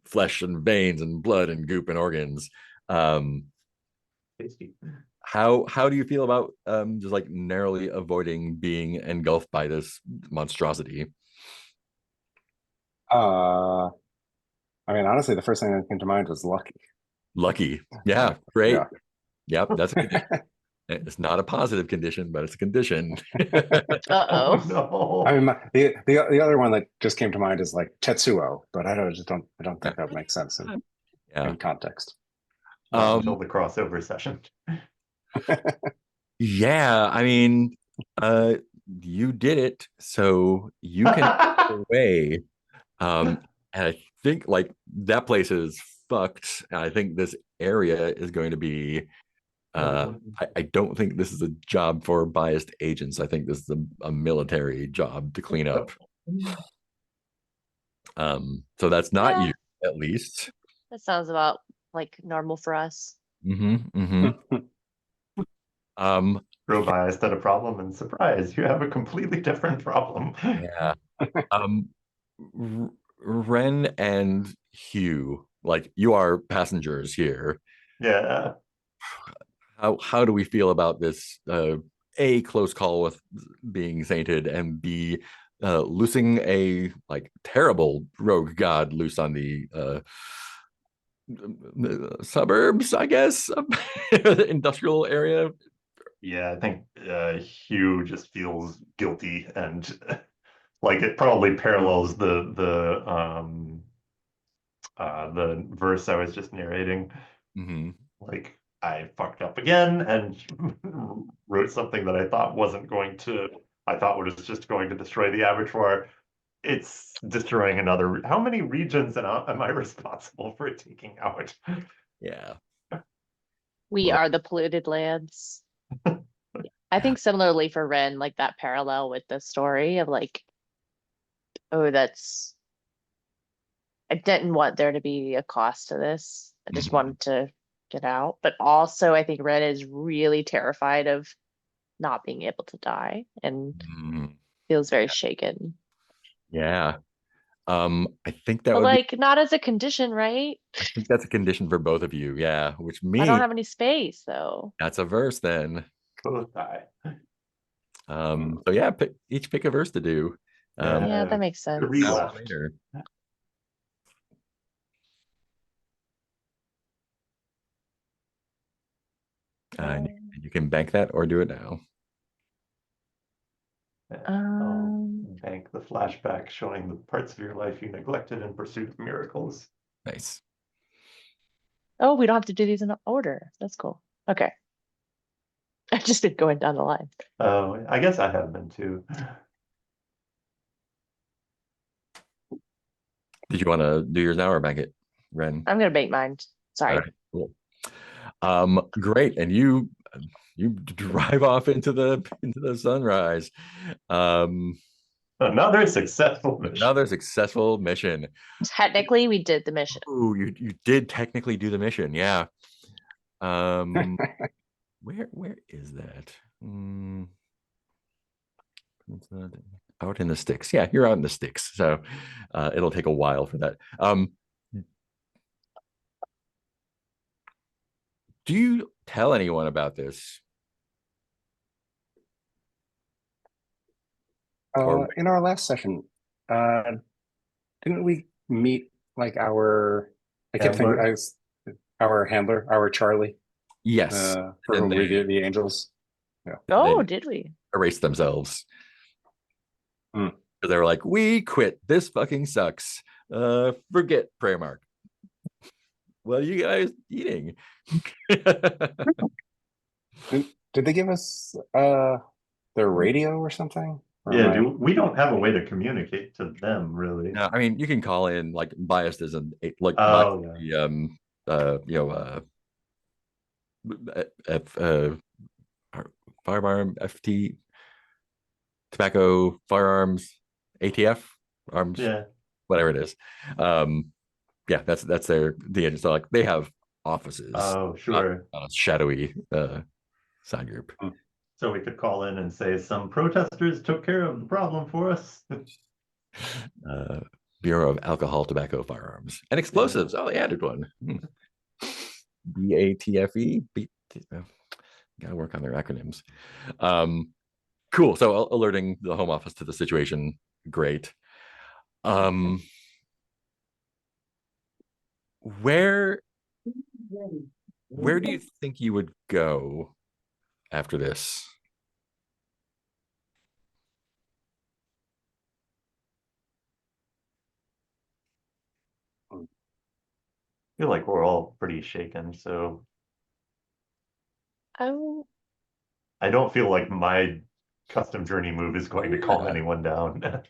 flesh and veins and blood and goop and organs. How do you feel about just like narrowly avoiding being engulfed by this monstrosity? I mean, honestly, the first thing that came to mind was lucky. Lucky. Yeah, great. Yeah. Yep, that's a condition. It's not a positive condition, but it's a condition. Uh-oh. No. I mean, the other one that just came to mind is like Tetsuo, but I don't think that would make sense Yeah. in context. Not until the crossover session. Yeah, I mean, you did it, so you can go away. And I think like that place is fucked. And I think this area is going to be I don't think this is a job for biased agents. I think this is a military job to clean up. So that's not Yeah. you, at least. That sounds about like normal for us. Grow biased at a problem, and surprise, you have a completely different problem. Yeah. Ren and Hugh, like you are passengers here. Yeah. How do we feel about this? A, close call with being sainted, and B, loosing a like terrible rogue god loose on the suburbs, I guess, the industrial area. Yeah, I think Hugh just feels guilty, and like it probably parallels the verse I was just narrating. Like I fucked up again and wrote something that I thought was just going to destroy the abattoir. It's destroying another. How many regions am I responsible for taking out? Yeah. We Well- are the polluted lands. I think similarly for Ren, like that parallel with the story of like, oh, I didn't want there to be a cost to this. I just Mhm. wanted to get out. But also I think Ren is really terrified of not being able to die and Mhm. feels very shaken. Yeah. I think that But would be, like not as a condition, right? I think that's a condition for both of you. Yeah. Which I don't means have any space though. that's a verse then. Both die. So yeah, each pick a verse to do. Yeah, that makes sense. 3 hour left. later. And you can bank that or do it now. Bank the flashback showing the parts of your life you neglected in pursuit of miracles. Nice. Oh, we don't have to do these in order. That's cool. Okay. I've just been going down the line. Oh, I guess I have been too. Did you want to do yours now or bank it, Ren? I'm gonna make mine. Sorry. All right, cool. Great. And you drive off into the sunrise. Another successful mission. Another successful mission. Technically, we did the mission. Ooh, you did technically do the mission, yeah. Where is that? Out in the sticks. Yeah, you're out in the sticks. So it'll take a while for that. Do you tell anyone about this? In our last session, didn't we meet like our Handler? our handler, our Charlie, Yes. for And whom we they the angels? Yeah. Oh, did we? erase themselves. Mm. They were like, we quit. This fucking sucks. Forget prayer mark. Well, you guys eating. Did they give us their radio or something? Or Yeah, we don't have a way to communicate to them, really. No, I mean, you can call in like biased as an like Oh, firearm FT tobacco firearms ATF arms, yeah, whatever it is. Yeah, that's the agent. So like they have offices. Oh, sure. Not a shadowy side group. So we could call in and say some protesters took care of the problem for us. Bureau of Alcohol, Tobacco, Firearms, and Explosives. Oh, they added one. BATFE. Gotta work on their acronyms. Cool. So alerting the home office to the situation. Great. Where do you think you would go after this? I feel like we're all pretty shaken, so Oh, I don't feel like my custom journey move is going to calm Yeah. anyone down.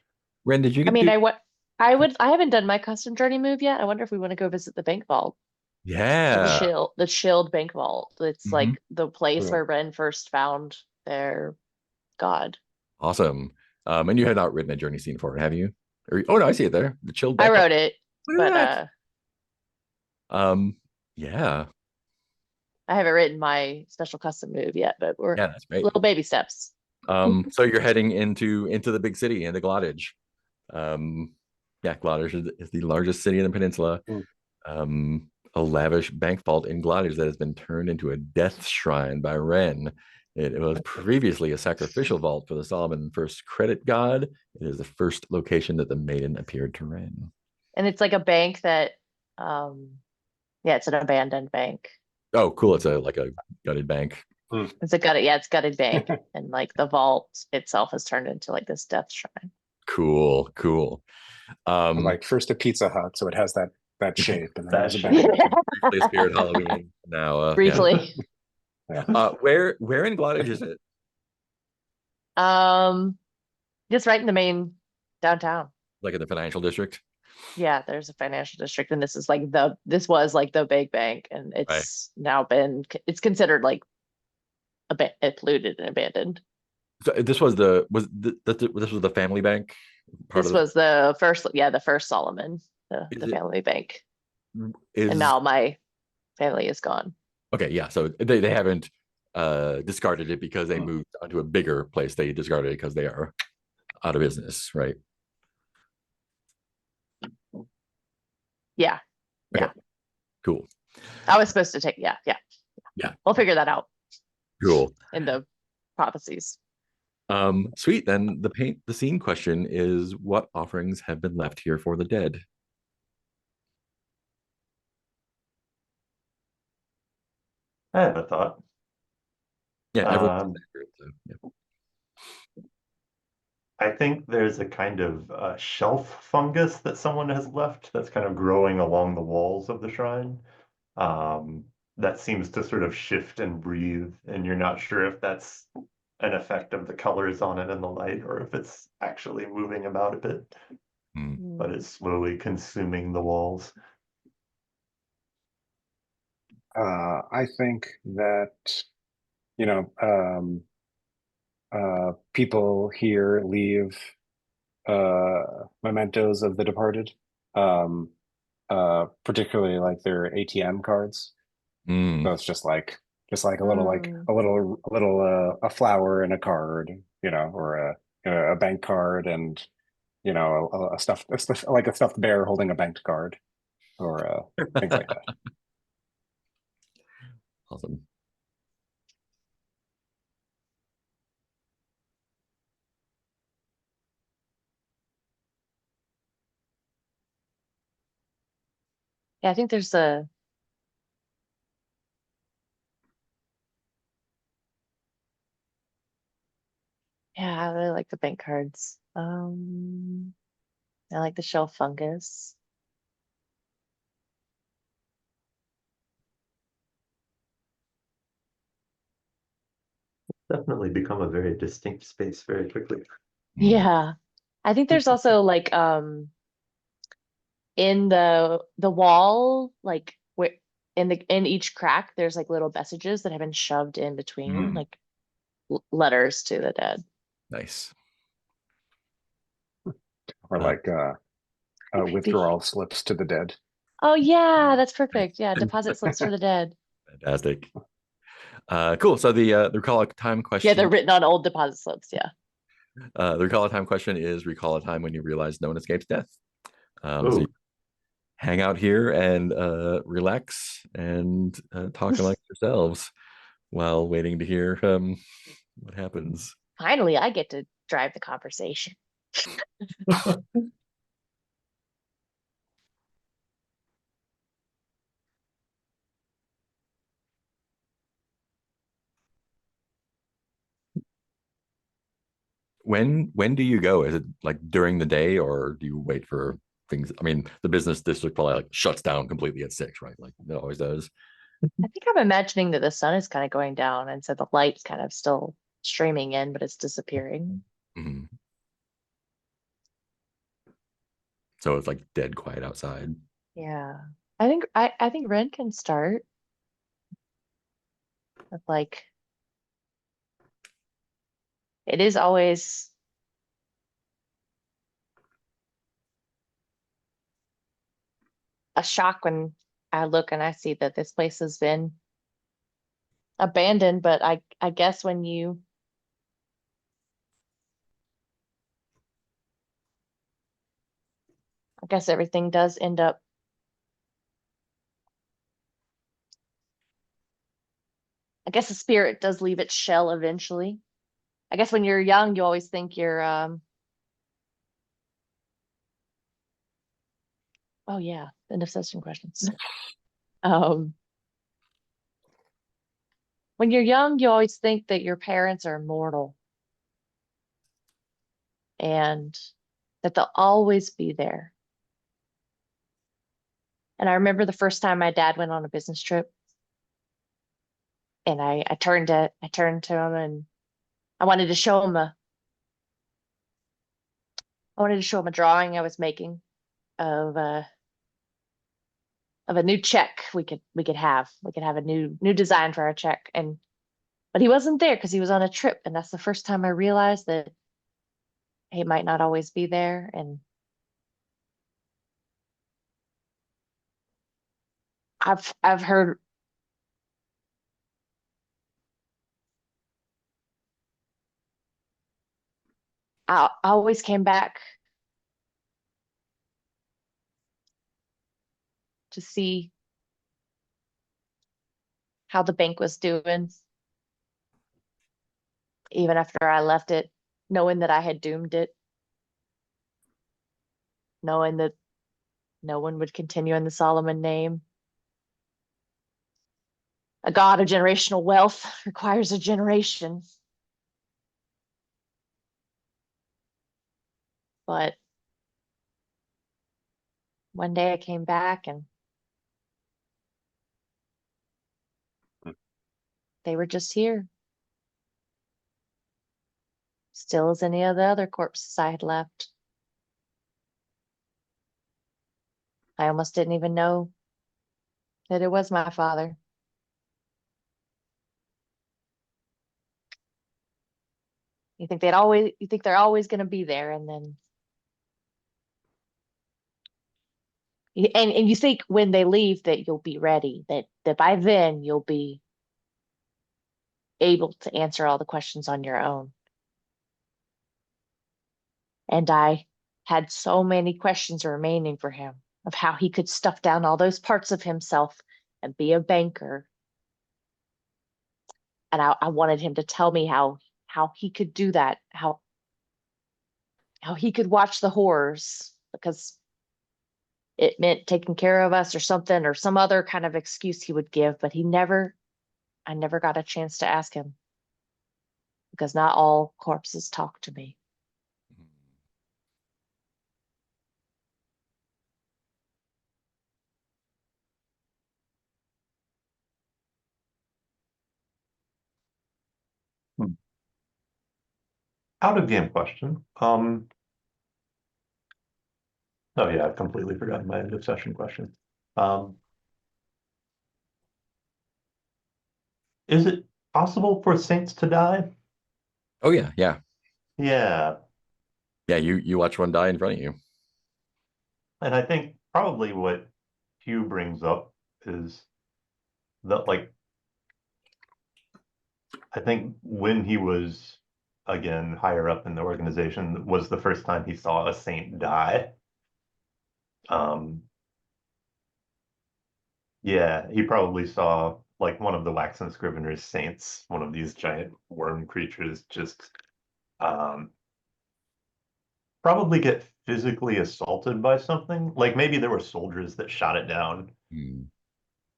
Ren, did you I get mean, to? I haven't done my custom journey move yet. I wonder if we want to go visit the bank vault, Yeah. the chilled bank vault. It's Mhm. like the place Yeah. where Ren first found their god. Awesome. And you had not written a journey scene for it, have you? Oh no, I see it there. The chilled I back. wrote it, Look but at that. Yeah. I haven't written my special custom move yet, but we're Yeah, that's great. little baby steps. So you're heading into the big city, into Glottage. Yeah, Glottage is the largest city in the peninsula. Mm. A lavish bank vault in Glottage that has been turned into a death shrine by Ren. It was previously a sacrificial vault for the Solomon First Credit God. It is the first location that the maiden appeared to Ren. And it's like a bank that, yeah, it's an abandoned bank. Oh, cool! It's like a gutted bank. It's gutted bank, and like the vault itself has turned into like this death shrine. Cool. Like first a Pizza Hut, so it has that shape, and then That there's a shape. bank. Briefly a Spirit Halloween. Now, yeah. Briefly. Where in Glottage is it? Just right in the main downtown. Like in the financial district? Yeah, there's a financial district, and this was like the big bank, and Right. it's now it's considered like polluted and abandoned. So this was this was the family bank part This of was the first Solomon, the Is it- family bank, is and now my family is gone. okay, yeah. So they haven't discarded it because they moved onto a bigger place. They discarded it because they are out of business, right? Yeah, Cool. I was supposed to take. Yeah. We'll figure that out Cool. in the prophecies. Sweet. Then the scene question is, what offerings have been left here for the dead? I have a thought. Yeah, everyone. Um, So, yeah. I think there's a kind of shelf fungus that someone has left that's kind of growing along the walls of the shrine. That seems to sort of shift and breathe, and you're not sure if that's an effect of the colors on it and the light, or if it's actually moving about a bit, but it's slowly consuming the walls. I think that people here leave mementos of the departed, particularly like their ATM cards. Mm. So it's just like a flower and a card, or a bank card, and a stuffed like a stuffed bear holding a banked card, or things like that. Awesome. Yeah, I think there's yeah, I really like the bank cards. I like the shelf fungus. Definitely become a very distinct space very quickly. Yeah. I think there's also like in the wall, like where in each crack, there's like little messages that have been shoved in between, like letters to the dead. Nice. Or like withdrawal slips to the dead. Oh yeah, that's perfect. Yeah, deposit slips for the dead. Fantastic. Cool. So the recall a time question. Yeah, they're written on old deposit slips. Yeah. The recall a time question is recall a time when you realize no one escapes death. So you hang out here and relax and talk amongst yourselves while waiting to hear what happens. Finally, I get to drive the conversation. When do you go? Is it like during the day, or do you wait for things? I mean, the business district probably like shuts down completely at 6, right? Like it always does. I think I'm imagining that the sun is kind of going down, and so the light's kind of still streaming in, but it's disappearing. Mhm. So it's like dead quiet outside. Yeah. I think Ren can start with like it is always a shock when I look and I see that this place has been abandoned, but I guess when you I guess everything does end up I guess the spirit does leave its shell eventually. I guess when you're young, you always think you're oh yeah, end of session questions. Um when you're young, you always think that your parents are immortal and that they'll always be there. And I remember the first time my dad went on a business trip and I turned to him and I wanted to show him a I wanted to show him a drawing I was making of a new check we could have a new design for our check, and but he wasn't there because he was on a trip, and that's the first time I realized that he might not always be there. And I've heard I always came back to see how the bank was doing even after I left it, knowing that I had doomed it, knowing that no one would continue in the Solomon name. A god of generational wealth requires a generation. But one day I came back and they were just here, still as any of the other corpses I had left. I almost didn't even know that it was my father. You think they're always going to be there, and then and you think when they leave that you'll be ready, that by then you'll be able to answer all the questions on your own. And I had so many questions remaining for him of how he could stuff down all those parts of himself and be a banker. And I wanted him to tell me how he could do that, how he could watch the horrors because it meant taking care of us or something or some other kind of excuse he would give, but I never got a chance to ask him because not all corpses talk to me. Out of game question. Oh yeah, I've completely forgotten my end of session question. Is it possible for saints to die? Oh yeah, yeah, Yeah, yeah. You watch one die in front of you. and I think probably what Hugh brings up is that like I think when he was again higher up in the organization was the first time he saw a saint die. Um, yeah, he probably saw like one of the Waxen Scrivener's saints, one of these giant worm creatures, just um, probably get physically assaulted by something. Like maybe there were soldiers that shot it down Hmm.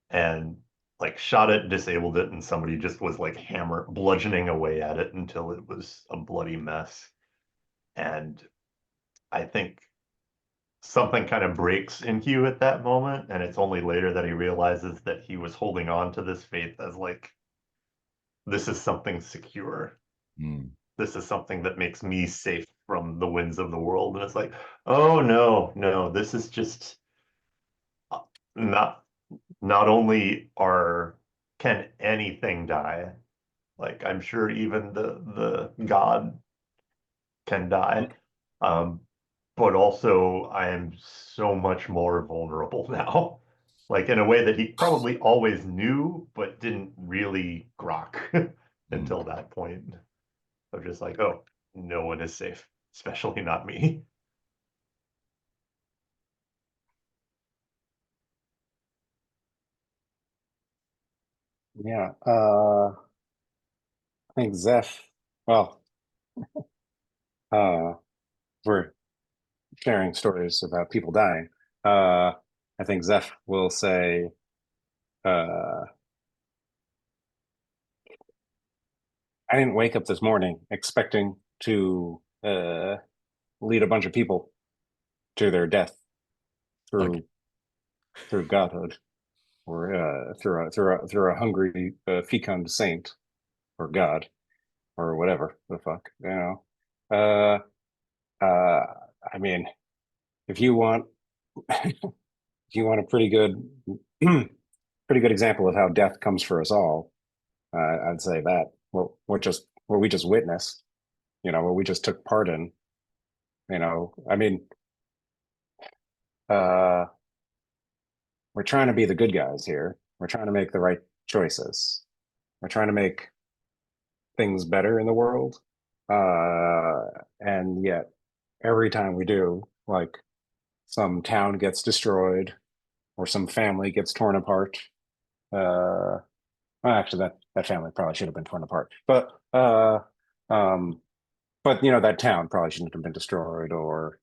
and like shot it, disabled it, and somebody just was like bludgeoning away at it until it was a bloody mess. And I think something kind of breaks in Hugh at that moment, and it's only later that he realizes that he was holding on to this faith as like, this is something secure. Mm. This is something that makes me safe from the winds of the world. And it's like, oh no, this is just not only can anything die, like I'm sure even the god can die. But also I am so much more vulnerable now. Like in a way that he probably always knew, but didn't really grok until that point. Of just like, oh, no one is safe, especially not me. Yeah. I think Zeph, well, we're sharing stories about people dying. I think Zeph will say, I didn't wake up this morning expecting to lead a bunch of people to their death through godhood, or through a hungry fecund saint or god or whatever the fuck, you know. I mean, if you want if you want a pretty good pretty good example of how death comes for us all, I'd say that what we just witnessed, what we just took part in, I mean, uh, we're trying to be the good guys here. We're trying to make the right choices. We're trying to make things better in the world. And yet every time we do, like some town gets destroyed or some family gets torn apart. Well, actually, that family probably should have been torn apart, um, but that town probably shouldn't have been destroyed, or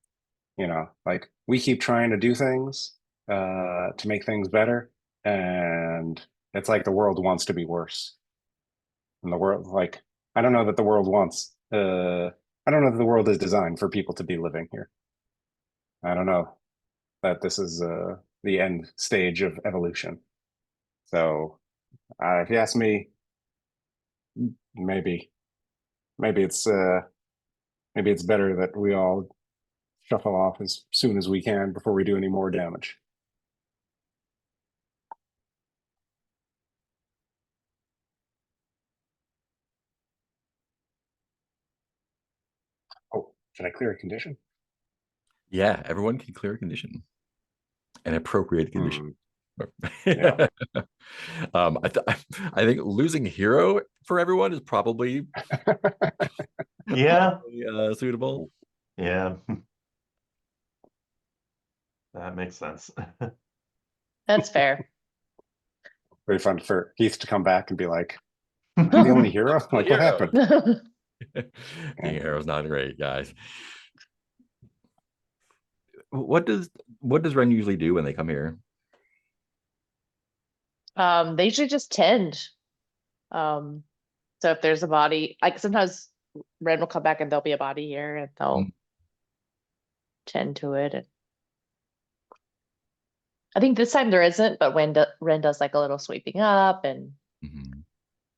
like we keep trying to do things to make things better, and it's like the world wants to be worse. And the world, like, I don't know that the world wants. I don't know that the world is designed for people to be living here. I don't know that this is the end stage of evolution. So, if you ask me, maybe maybe it's maybe it's better that we all shuffle off as soon as we can before we do any more damage. Oh, should I clear a condition? Yeah, everyone can clear a condition, an appropriate condition. Yeah. I think losing hero for everyone is probably Yeah, suitable. yeah. That makes sense. That's fair. Very fun for Heath to come back and be like, "You're the only hero." Like, what Hero. happened? The hero's not great, guys. What does Ren usually do when they come here? They usually just tend. So if there's a body, like sometimes Ren will come back and there'll be a body here and they'll tend to it. And I think this time there isn't, but when Ren does like a little sweeping up and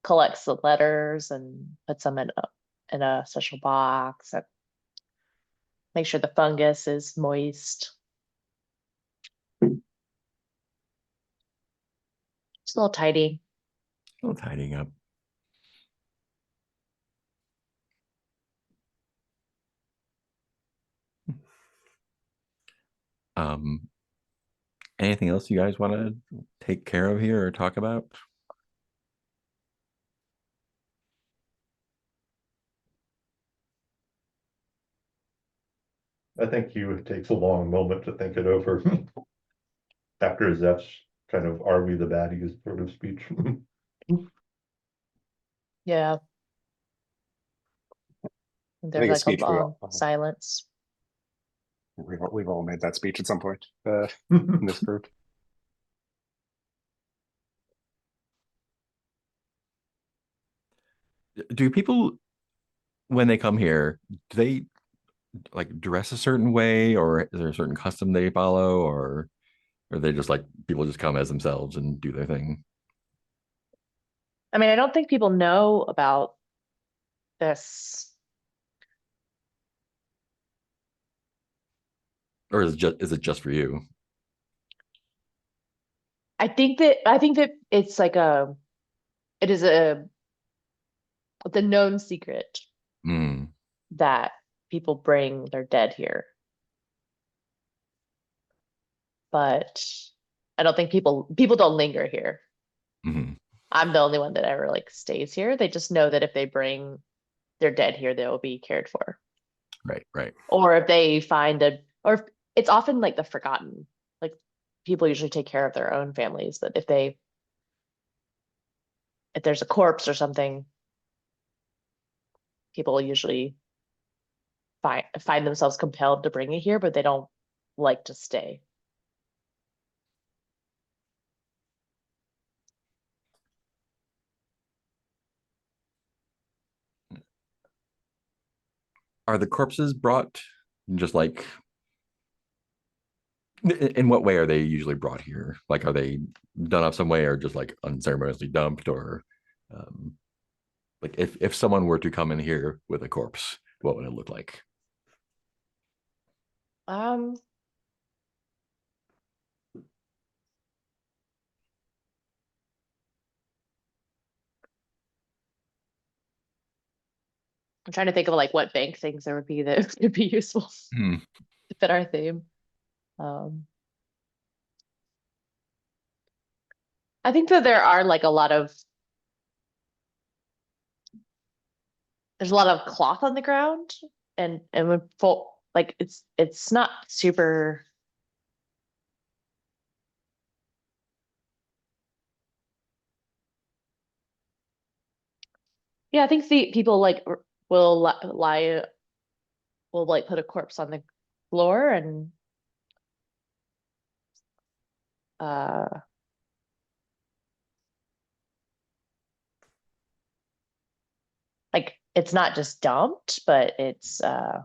collects the letters and puts them in a special box and make sure the fungus is moist. Just a little tidy. A little tidying up. Anything else you guys want to take care of here or talk about? I think Hugh takes a long moment to think it over after Zeph's kind of "Are we the baddies" sort of speech. Yeah. I There's think a like a speech long silence. we've all made that speech at some point in this group. Do people, when they come here, do they like dress a certain way, or is there a certain custom they follow, or are they just like people just come as themselves and do their thing? I mean, I don't think people know about this. Or is it just for you? I think that it's like it is the known secret Mm, that people bring their dead here. But I don't think people don't linger here. mhm. I'm the only one that ever like stays here. They just know that if they bring their dead here, they will be cared for. Right, right. Or if they find or if, it's often like the forgotten. Like people usually take care of their own families, but if there's a corpse or something, people usually find themselves compelled to bring it here, but they don't like to stay. Are the corpses brought just like in what way are they usually brought here? Like, are they done up some way, or just like unceremoniously dumped, or um, like if someone were to come in here with a corpse, what would it look like? Um, I'm trying to think of like what bank things there would be that would be useful Hmm. to fit our theme. Um, I think that there are like there's a lot of cloth on the ground, and when full like it's not super. Yeah, I think the people like will lie will like put a corpse on the floor and uh like it's not just dumped, but it's kind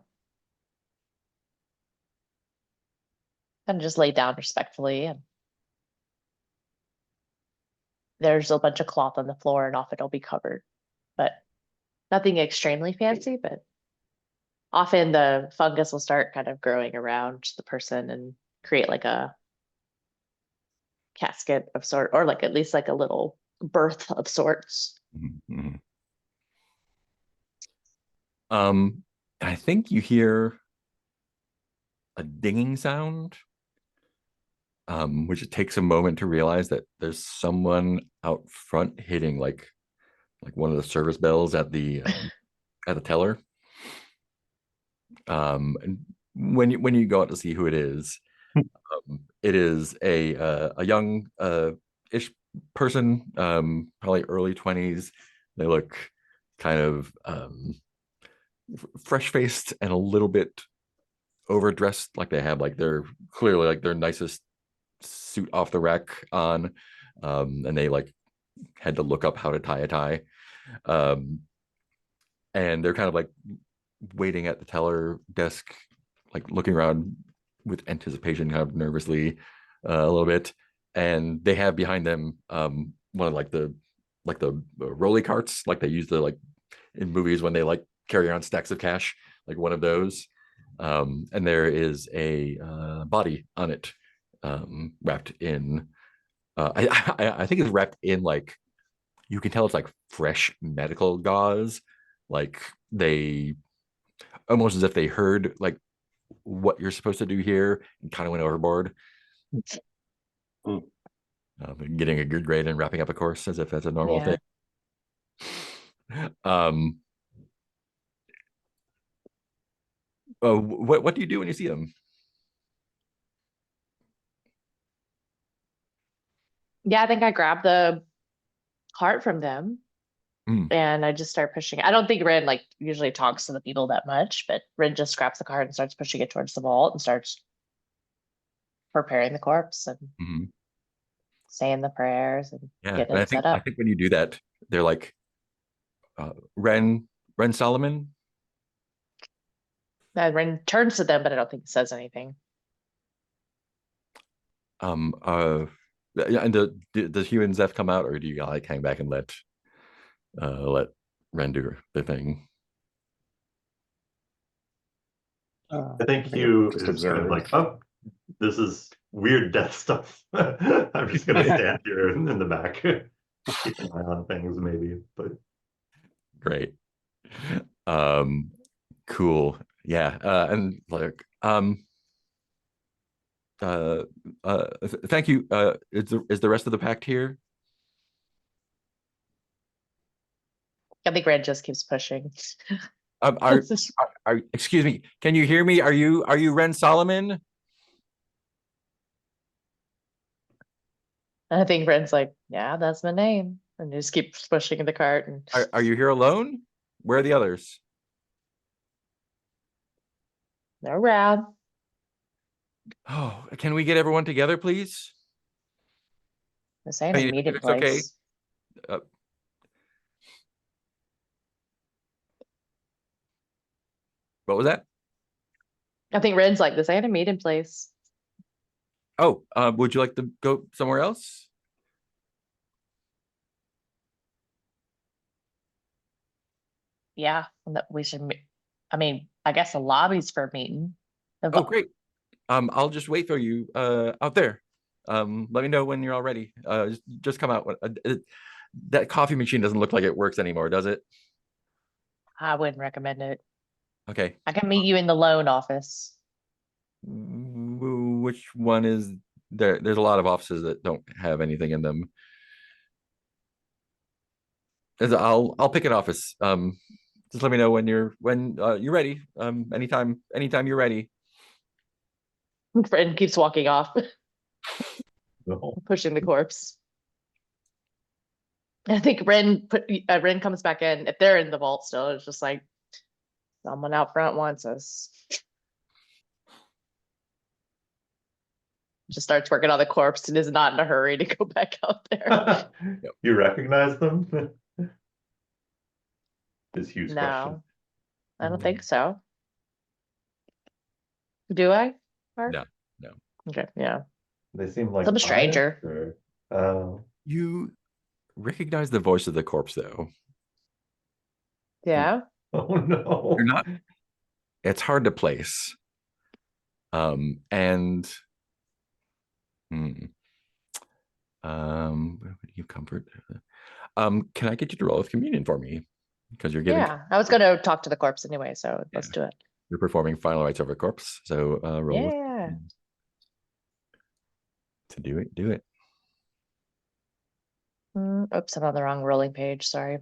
of just laid down respectfully, and there's a bunch of cloth on the floor and often it'll be covered, but nothing extremely fancy, but often the fungus will start kind of growing around the person and create like a casket of sort, or like at least like a little birth of sorts. Mhm. Um, I think you hear a dinging sound, which it takes a moment to realize that there's someone out front hitting like one of the service bells at the teller. And when you go out to see who it is a young ish person, probably early 20s. They look kind of fresh faced and a little bit overdressed, like they have like they're clearly like their nicest suit off the rack on, and they like had to look up how to tie a tie, um, and they're kind of like waiting at the teller desk, like looking around with anticipation, kind of nervously, a little bit. And they have behind them one of like the rolly carts, like they use the like in movies when they like carry around stacks of cash, like one of those. And there is a body on it, wrapped in. I think it's wrapped in like you can tell it's like fresh medical gauze, like they almost as if they heard like what you're supposed to do here and kind of went overboard. Mm. Getting a good grade and wrapping up a course as if that's a normal Yeah. thing. Um, what do you do when you see them? Yeah, I think I grabbed the cart from them Mm, and I just start pushing. I don't think Rin like usually talks to the people that much, but Rin just grabs the cart and starts pushing it towards the vault and starts preparing the corpse and mhm. saying the prayers and Yeah, getting and it set I up. think when you do that, they're like Ren Solomon. Ren turns to them, but I don't think he says anything. Yeah, and does Hugh and Zeph come out, or do you like hang back and let Ren do the thing? I think I Hugh just is kind of observe. like, oh, this is weird death stuff. I'm just gonna stand here in the back, keep an eye on things, maybe. But Great. Cool. Yeah. And like, thank you. Is the rest of the pact here? I think Ren just keeps pushing. Um, excuse me. Can you hear me? Are you Ren Solomon? I think Ren's like, yeah, that's my name. And just keeps pushing in the cart. And Are you here alone? Where are the others? they're around. Oh, can we get everyone together, please? This ain't I a mean, meeting if it's okay. place. What was that? I think Ren's like, this ain't a meeting place. Oh, would you like to go somewhere else? Yeah, and that we should. I mean, I guess the lobby's for a meeting. Oh, great. I'll just wait for you out there. Let me know when you're all ready. Just come out. That coffee machine doesn't look like it works anymore, does it? I wouldn't recommend it. Okay. I can meet you in the loan office. Which one is there? There's a lot of offices that don't have anything in them. I'll pick an office. Just let me know when you're ready. Anytime you're ready. Ren keeps walking off, no. pushing the corpse. I think Ren comes back in. If they're in the vault still, it's just like someone out front wants us. Just starts working on the corpse and is not in a hurry to go back out there. You recognize them? Is Hugh's question. No, I don't think so. Do I? Mark? No. Okay, yeah. They seem like Some stranger. biased, or, You recognize the voice of the corpse, though. Yeah. oh no. You're not. It's hard to place. And you comfort. Can I get you to roll with communion for me? Because you're getting. Yeah. I was gonna talk to the corpse anyway, so let's do it. You're performing final rites over a corpse, so roll with Yeah. to do it. Do it. Oops, I'm on the wrong rolling page. Sorry.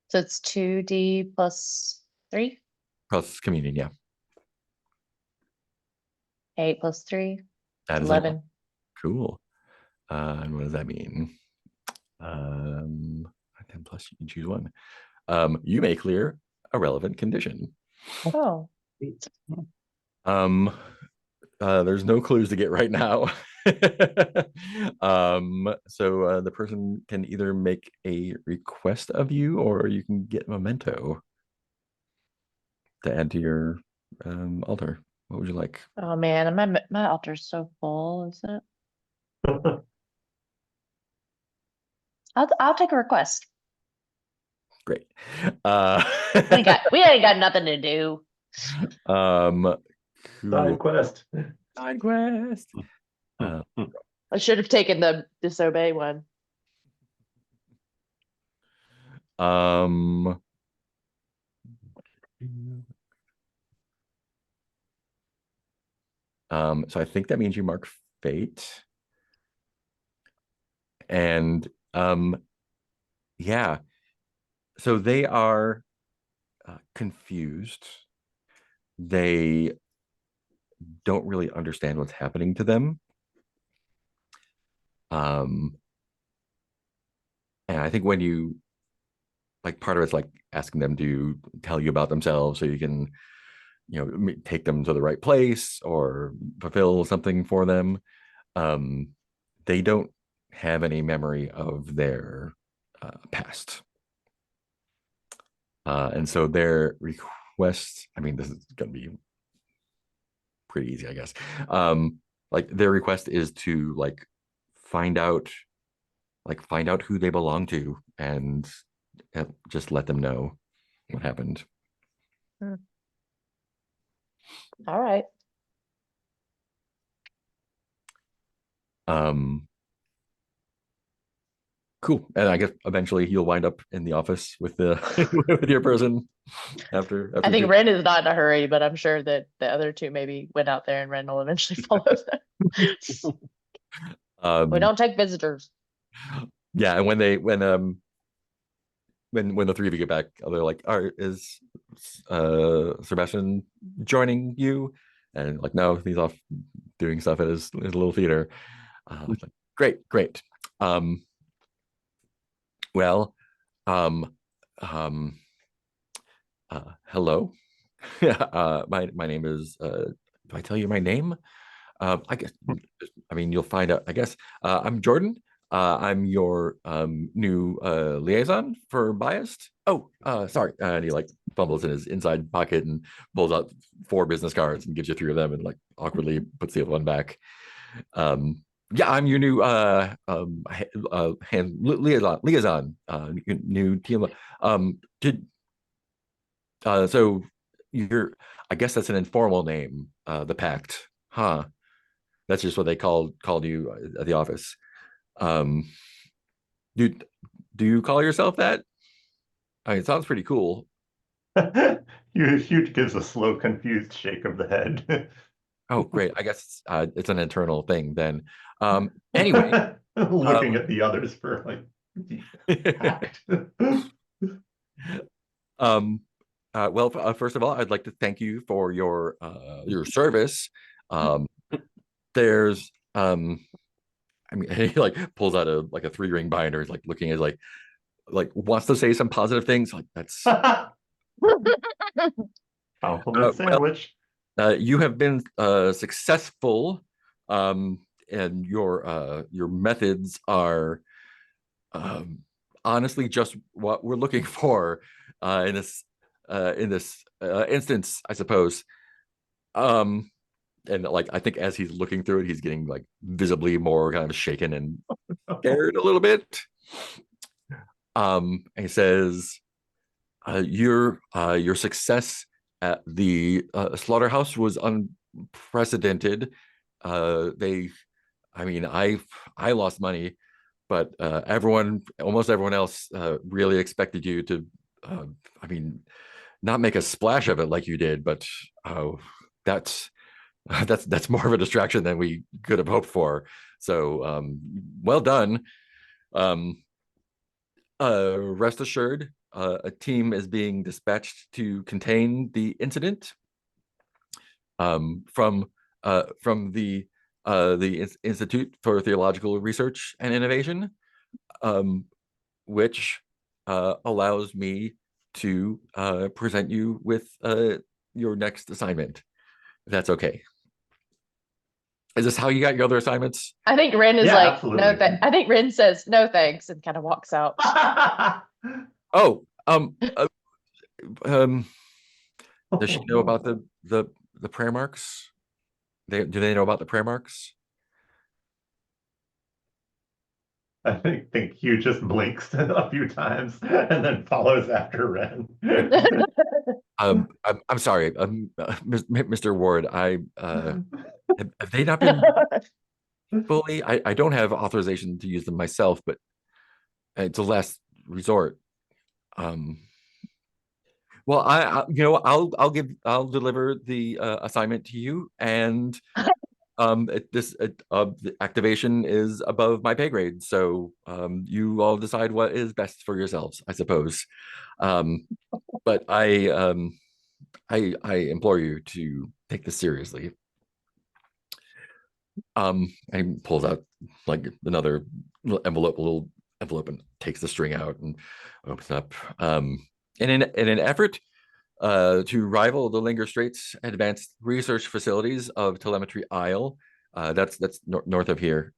So it's 2D plus 3, Plus communion, yeah. 8 plus 3, That is 11. Cool. And what does that mean? 10 plus you can choose one. You may clear a relevant condition. Oh, There's no clues to get right now. So the person can either make a request of you, or you can get memento to add to your altar. What would you like? oh man, my altar's so full, is it? I'll take a request. Great. We ain't got nothing to do. Cool. Side quest. Side quest. I should have taken the disobey one. So I think that means you mark fate. And yeah. So they are confused. They don't really understand what's happening to them. And I think when you like part of it's like asking them to tell you about themselves so you can, take them to the right place or fulfill something for them. um, they don't have any memory of their past. And so their request, I mean, this is going to be pretty easy, I guess. Like their request is to find out, find out who they belong to and just let them know what happened. All right. Cool. And I guess eventually you'll wind up in the office with the with your person after I think two. Ren is not in a hurry, but I'm sure that the other two maybe went out there and Ren will eventually follow them. We don't take visitors. Yeah, and when the three of you get back, they're like, is Sebastian joining you? And like, no, he's off doing stuff at his little theater. Like, great. Well, hello. My name is. Do I tell you my name? I guess. I mean, you'll find out. I guess. I'm Jordan. I'm your new liaison for Biased. Oh, sorry. And he fumbles in his inside pocket and pulls out 4 business cards and gives you 3 of them and awkwardly puts the other one back. Yeah, I'm your new liaison, new team. Did so you're, I guess that's an informal name, the Pact, huh? That's just what they called you at the office. Do you call yourself that? I mean, it sounds pretty cool. Hugh gives a slow, confused shake of the head. Oh, great. I guess it's an internal thing then. Anyway, looking at the others for well, first of all, I'd like to thank you for your service. There's I mean, he pulls out a 3-ring binder. He's looking at wants to say some positive things. That's compliment sandwich. You have been successful, and your methods are honestly just what we're looking for in this instance, I suppose. And I think as he's looking through it, he's getting visibly more kind of shaken and scared a little bit. And he says, your success at the slaughterhouse was unprecedented. I mean, I lost money, but almost everyone else really expected you to, I mean, not make a splash of it like you did, but that's more of a distraction than we could have hoped for. So well done. Rest assured, a team is being dispatched to contain the incident. From the Institute for Theological Research and Innovation, which allows me to present you with your next assignment, if that's okay. Is this how you got your other assignments? I think Ren is absolutely. no. I think Ren says no thanks and kind of walks out. Oh, does she know about the prayer marks? Do they know about the prayer marks? I think Hugh just blinks a few times and then follows after Ren. I'm sorry, Mr. Ward. Have they not been fully? I don't have authorization to use them myself, but it's a last resort. Well, I'll deliver the assignment to you, and the activation is above my pay grade, so you all decide what is best for yourselves, I suppose. But I implore you to take this seriously. And he pulls out another little envelope, a little envelope and takes the string out and opens up. In an effort to rival the Linger Straits Advanced Research Facilities of Telemetry Isle, that's north of here.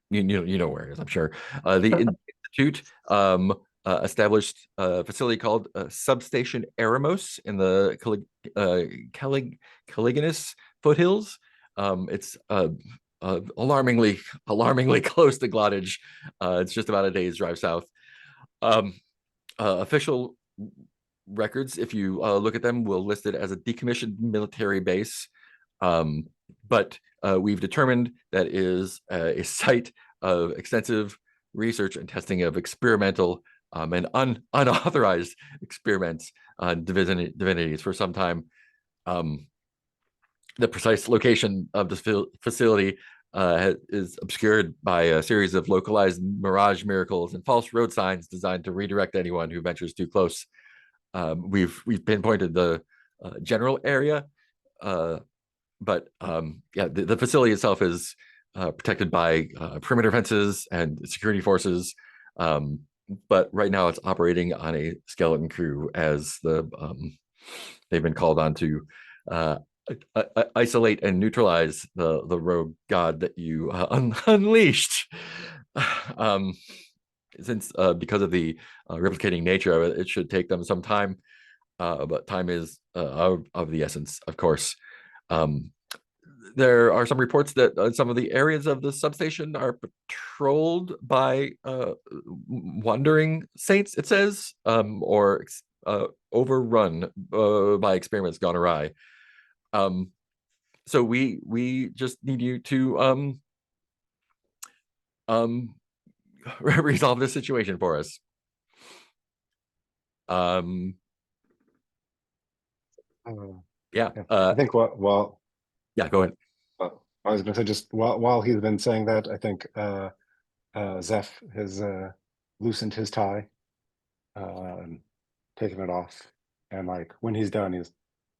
You know where it is, I'm sure. The institute established a facility called Substation Eremos in the Caliganis foothills. It's alarmingly close to Glottage. It's just about a day's drive south. Official records, if you look at them, will list it as a decommissioned military base. But we've determined that is a site of extensive research and testing of experimental and unauthorized experiments on divinities for some time. The precise location of this facility is obscured by a series of localized mirage miracles and false road signs designed to redirect anyone who ventures too close. We've pinpointed the general area, but yeah, the facility itself is protected by perimeter fences and security forces. But right now it's operating on a skeleton crew as they've been called on to isolate and neutralize the rogue god that you unleashed. Since because of the replicating nature of it, it should take them some time, but time is of the essence, of course. There are some reports that some of the areas of the substation are patrolled by wandering saints, it says, or overrun by experiments gone awry. So we just need you to resolve this situation for us. Yeah. I think well, yeah, go ahead. I was going to say, just while he's been saying that, I think Zeph has loosened his tie and taken it off, and like when he's done,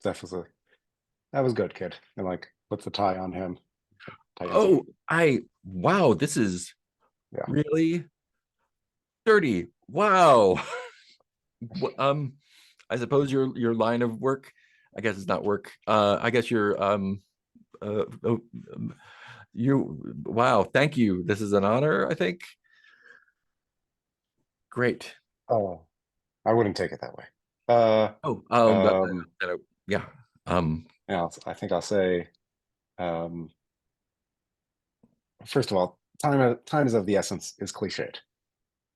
Zeph was like, "That was good, kid," and like puts the tie on him. Oh, wow, this is really dirty. Wow. I suppose your line of work, I guess it's not work. I guess wow, thank you. This is an honor, I think. Great. Oh, I wouldn't take it that way. Yeah. Yeah, I think I'll say, first of all, time is of the essence is cliched,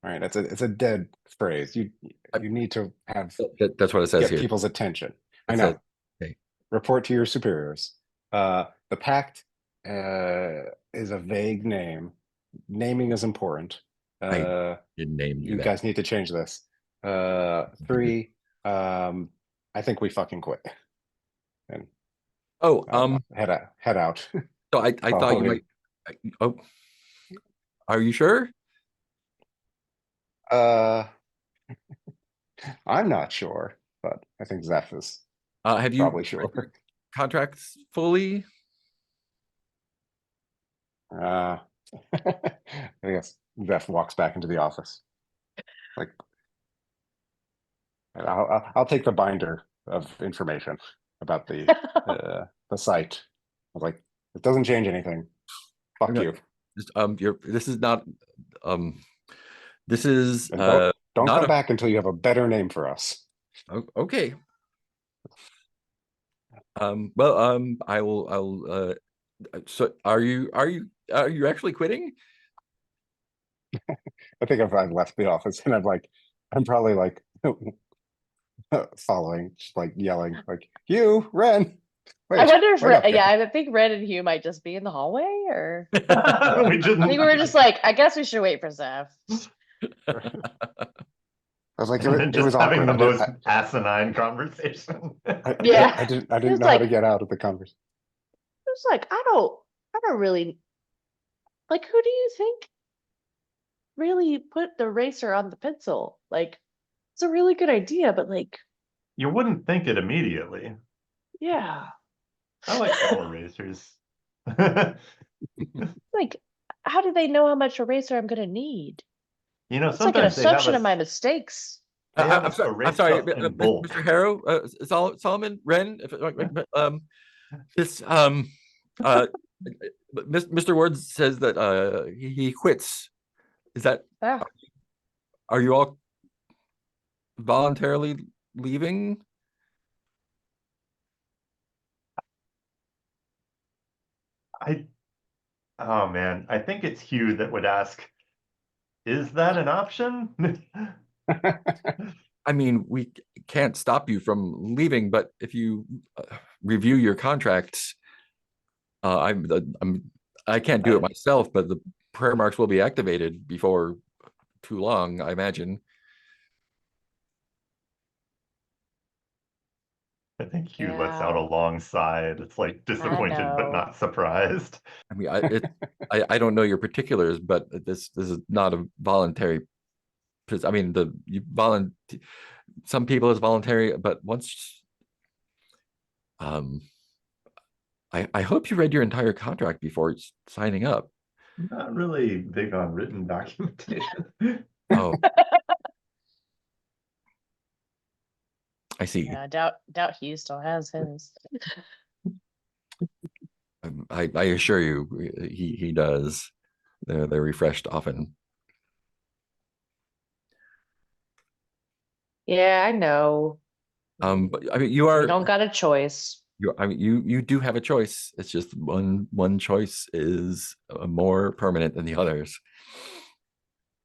right? It's a dead phrase. You need to have that's what it says get here. People's attention. I know. Okay. Report to your superiors. The pact is a vague name. Naming is important. I didn't name you that. guys need to change this. 3, I think we fucking quit. And head out. So I thought you might. Oh, are you sure? I'm not sure, but I think Zeph is have you probably sure. Contracts fully? I guess Zeph walks back into the office. Like, I'll take the binder of information about the site. I was like, it doesn't change anything. Fuck you. This is not. This is. Don't come back back until you have a better name for us. Okay. Well, I'll. So, are you actually quitting? I think I've left the office, and I'm probably like following, just like yelling, like, "You, Ren!" Wait, I wonder if I think Ren and Hugh might just be in the hallway, or I think we were just like, I guess we should wait for Zeph. I was like, it was having awkward. The most asinine conversation. I didn't know how to get out of the conversation. It was like, I don't really like, who do you think really put the eraser on the pencil? Like, it's a really good idea, but like, you wouldn't think it immediately. Yeah. I like all erasers. Like, how do they know how much eraser I'm gonna need? You know, It's like an sometimes they have assumption of my us, mistakes. they have I'm us sorry. I'm erase sorry, stuff in bulk. Mr. Harrow, Solomon Wren. This Mr. Ward says that he quits. Is that? Yeah. Are you all voluntarily leaving? I, oh man, I think it's Hugh that would ask, is that an option? I mean, we can't stop you from leaving, but if you review your contracts, I can't do it myself, but the prayer marks will be activated before too long, I imagine. I think Hugh lets out a long sigh. It's like disappointed but know. not surprised. I mean, I don't know your particulars, but this is not a voluntary. I mean, some people is voluntary, but once I hope you read your entire contract before signing up. I'm not really big on written documentation. Oh, I see. Yeah, doubt Hugh still has his. I assure you, he does. They're refreshed often. Yeah, I know. But I mean, You don't got a choice. I mean, you do have a choice. It's just one choice is more permanent than the others.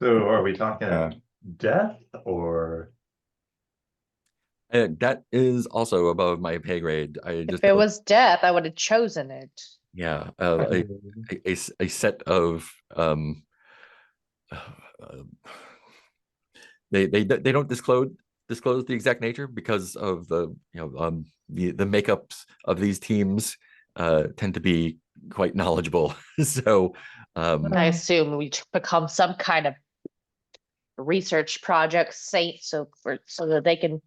So are we talking death or? That is also above my pay grade. If it was death, I would have chosen it. Yeah, a set of they don't disclose the exact nature because of the the makeups of these teams tend to be quite knowledgeable. So I assume we become some kind of research project saint, so that they can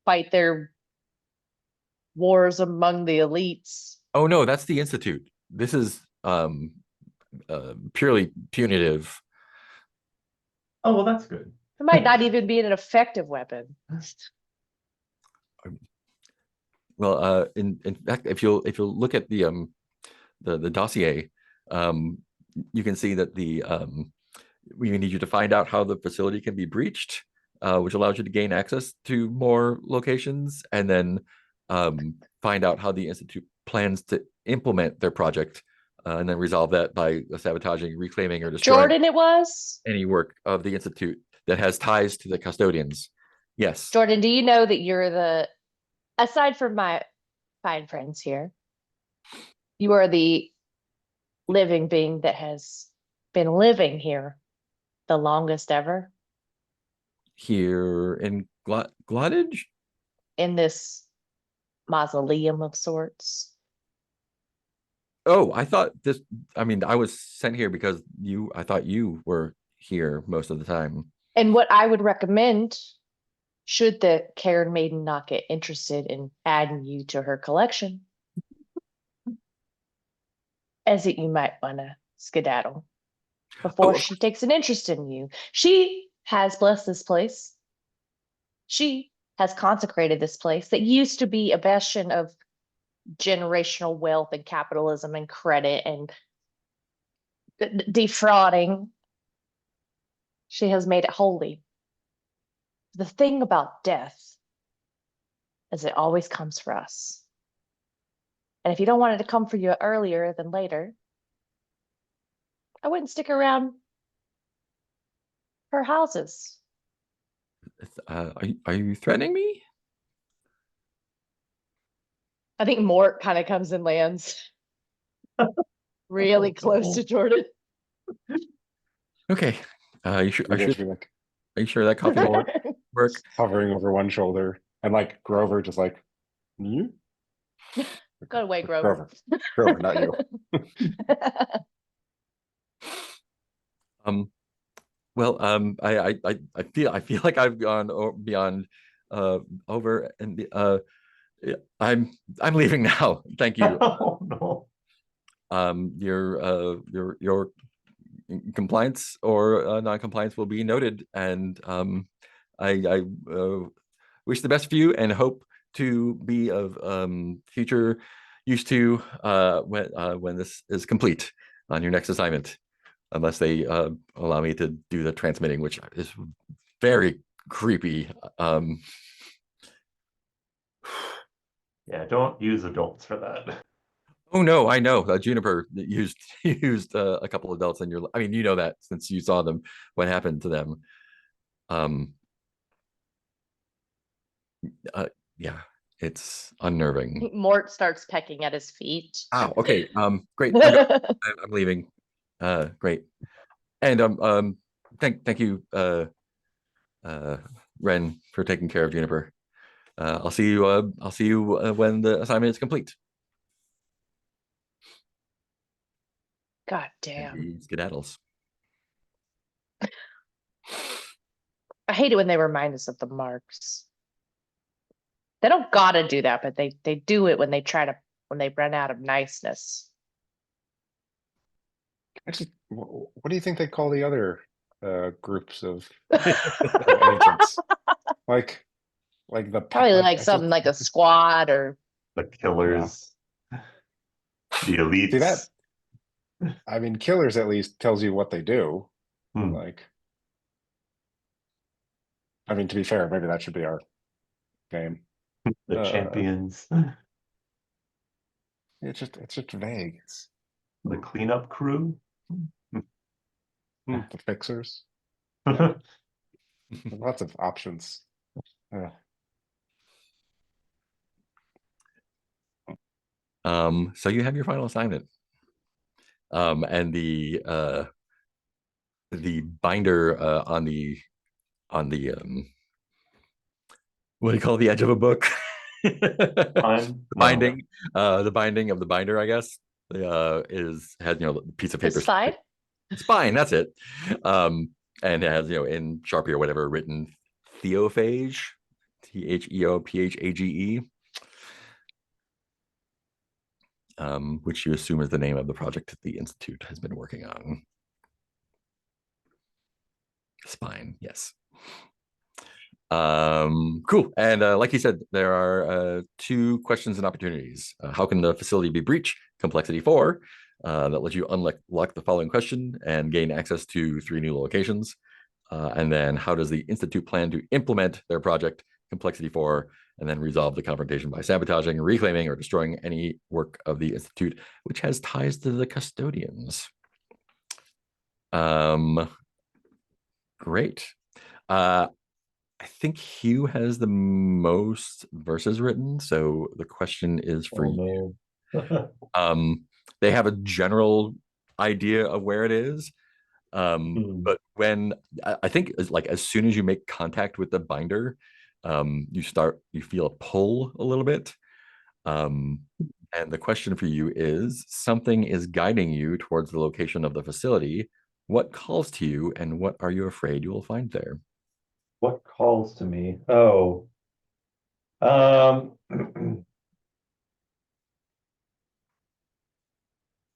fight their wars among the elites. oh no, that's the Institute. This is purely punitive. Oh, well, that's good. It might not even be an effective weapon. Well, in fact, if you'll look at the dossier, you can see that we need you to find out how the facility can be breached, which allows you to gain access to more locations, and then find out how the Institute plans to implement their project, and then resolve that by sabotaging, reclaiming, or destroying Jordan, it was? any work of the Institute that has ties to the custodians. Yes. Jordan, do you know that you're aside from my fine friends here, you are the living being that has been living here the longest ever Here in Glottage? in this mausoleum of sorts? Oh, I mean, I was sent here because I thought you were here most of the time. And what I would recommend, should the Karen Maiden not get interested in adding you to her collection, is that you might want to skedaddle before she takes an interest in you. She has blessed this place. She has consecrated this place that used to be a bastion of generational wealth and capitalism and credit and defrauding. She has made it holy. The thing about death is it always comes for us. And if you don't want it to come for you earlier than later, I wouldn't stick around her houses. Are you threatening me? I think Mort kind of comes and lands really close to Jordan. Okay. You sure? Maybe I should be like Are you sure that coffee will work? hovering over one shoulder, and like Grover just like, you? Go away, Grover. Grover, not you. Well, I feel like I've gone beyond over and yeah, I'm leaving now. Thank you. Oh no. Your compliance or non-compliance will be noted, and I wish the best for you and hope to be of future use to when this is complete on your next assignment, unless they allow me to do the transmitting, which is very creepy. Yeah, don't use adults for that. Oh no, I know. Juniper used a couple adults in your. I mean, you know that since you saw them. What happened to them? Um, yeah, it's unnerving. Mort starts pecking at his feet. Oh, okay. Great. I'm leaving. Great. And thank you, Ren, for taking care of Juniper. I'll see you. I'll see you when the assignment is complete. God And damn. he skedaddles. I hate it when they remind us of the marks. They don't gotta do that, but they do it when they run out of niceness. What do you think they call the other groups of agents? Like the Probably like, like something like a squad or The killers, the elites. See that? I mean, killers at least tells you what they do. Like, I mean, to be fair, maybe that should be our name. The champions, it's just vague. the cleanup crew, The fixers. Lots of options. So you have your final assignment. And the binder on the what do you call the edge of a book? Binding, the binding of the binder, I guess, has a piece of the paper. side. Spine, that's it. And it has in Sharpie or whatever written Theophage, TheoPhage, which you assume is the name of the project the Institute has been working on. Spine, yes. Cool. And like you said, there are 2 questions and opportunities. How can the facility be breached? Complexity 4. That lets you unlock the following question and gain access to 3 new locations. And then how does the Institute plan to implement their project? Complexity 4. And then resolve the confrontation by sabotaging, reclaiming, or destroying any work of the Institute which has ties to the custodians. Great. I think Hugh has the most verses written, so the question is for you. They have a general idea of where it is, but when I think as soon as you make contact with the binder, you feel a pull a little bit. And the question for you is: something is guiding you towards the location of the facility. What calls to you, and what are you afraid you will find there? What calls to me? Oh,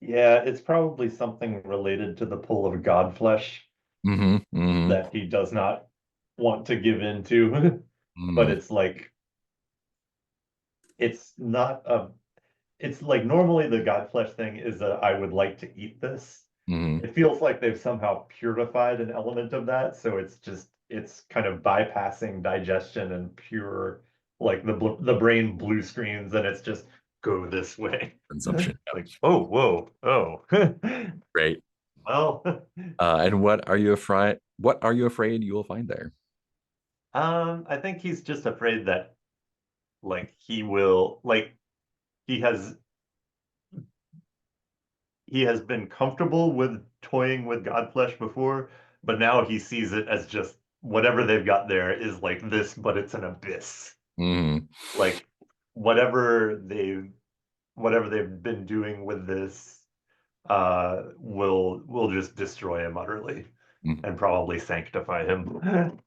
yeah, it's probably something related to the pull of Godflesh that he does not want to give into. But it's like, it's not it's like normally the Godflesh thing is that I would like to eat this. It feels like they've somehow purified an element of that, so it's kind of bypassing digestion and pure, like the brain blue screens, and it's just go this way. Consumption. Like, oh, whoa, oh. Great. Well, and what are you afraid you will find there? I think he's just afraid that like he will like he has been comfortable with toying with Godflesh before, but now he sees it as just whatever they've got there is like this, but it's an abyss. Like whatever they've been doing with this will just destroy him utterly and probably sanctify him.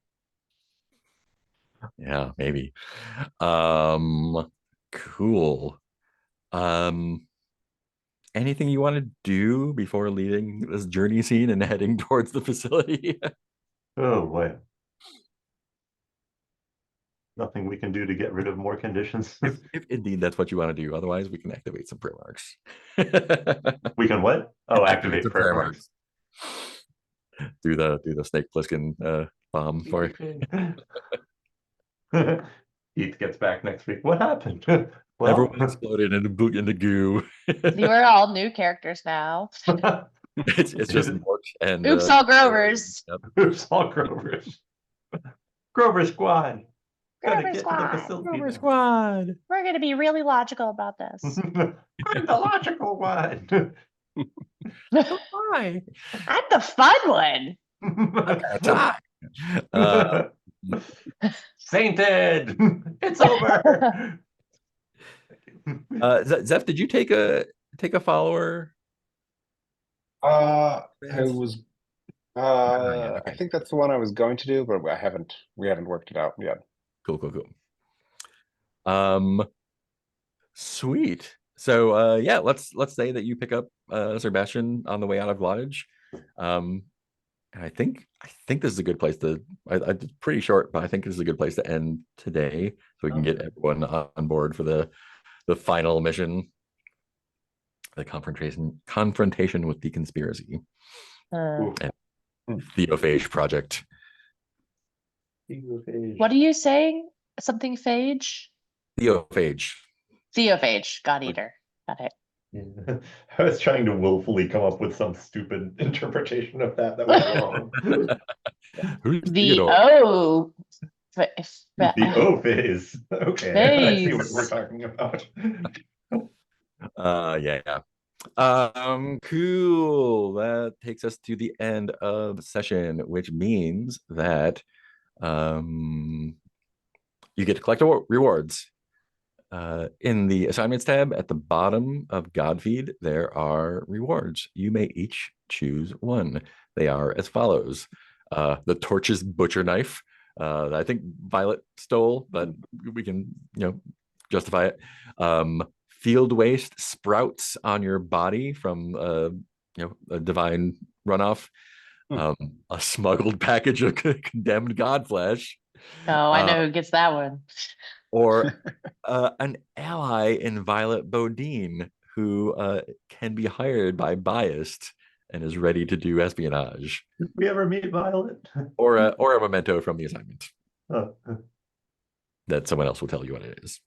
Yeah, maybe. Cool. anything you want to do before leaving this journey scene and heading towards the facility? Oh boy. Nothing we can do to get rid of more conditions. if indeed that's what you want to do. Otherwise, we can activate some prayer marks. We can what? Oh, activate some prayer marks. Do the Snake Plissken bomb for Heath gets back next week. What happened? Well, everyone exploded into goo. See, we're all new characters now. It's just Mort and Oops, all Grovers. Yep. Oops, all Grovers. Grover Squad. Gotta Grover get Squad. to the facility. Grover now. Squad. We're gonna be really logical about this. I'm the logical one. Why? I'm the fun one. Sainted. It's over. Zeph, did you take a follower? I was yeah, okay. I think that's the one I was going to do, but we haven't worked it out yet. Cool. Sweet. So yeah, let's say that you pick up Sebastian on the way out of Lodge. And I think this is a good place to it's pretty short, but I think this is a good place to end today so we can get everyone on board for the final mission. The confrontation with the conspiracy. And Theophage project. What are you saying? Something phage? Theophage. Theophage, God Eater. Got it. Yeah. I was trying to willfully come up with some stupid interpretation of that was wrong. Who's The Theodore? O. The O phase. Okay, I see what we're talking about. Yeah. Cool. That takes us to the end of the session, which means that you get to collect rewards. In the assignments tab at the bottom of Godfeed, there are rewards. You may each choose one. They are as follows: the Torch's butcher knife. I think Violet stole, but we can justify it. Field waste sprouts on your body from a divine runoff. A smuggled package of condemned god flesh. Oh, I know who gets that one. Or an ally in Violet Bodine who can be hired by Biased and is ready to do espionage. Did we ever meet Violet? Or a memento from the assignment. Oh. That someone else will tell you what it is.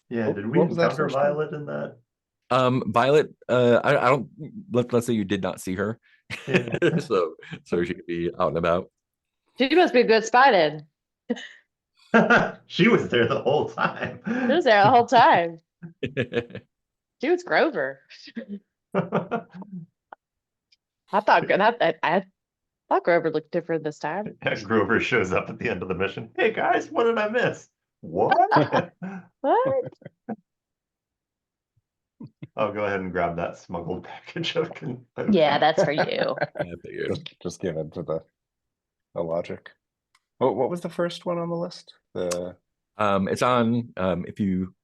Yeah, did we What was that encounter first one? Violet in that? Violet, I don't let's say you did not see her. Yeah. so she could be out and about. She must be a good spy then. She was there the whole time. She was there the whole time. She was Grover. I thought Grover looked different this time. Grover shows up at the end of the mission. Hey guys, what did I miss? What? What? I'll go ahead and grab that smuggled package of Yeah, that's for you. Just give it to the logic. What was the first one on the list? It's on if you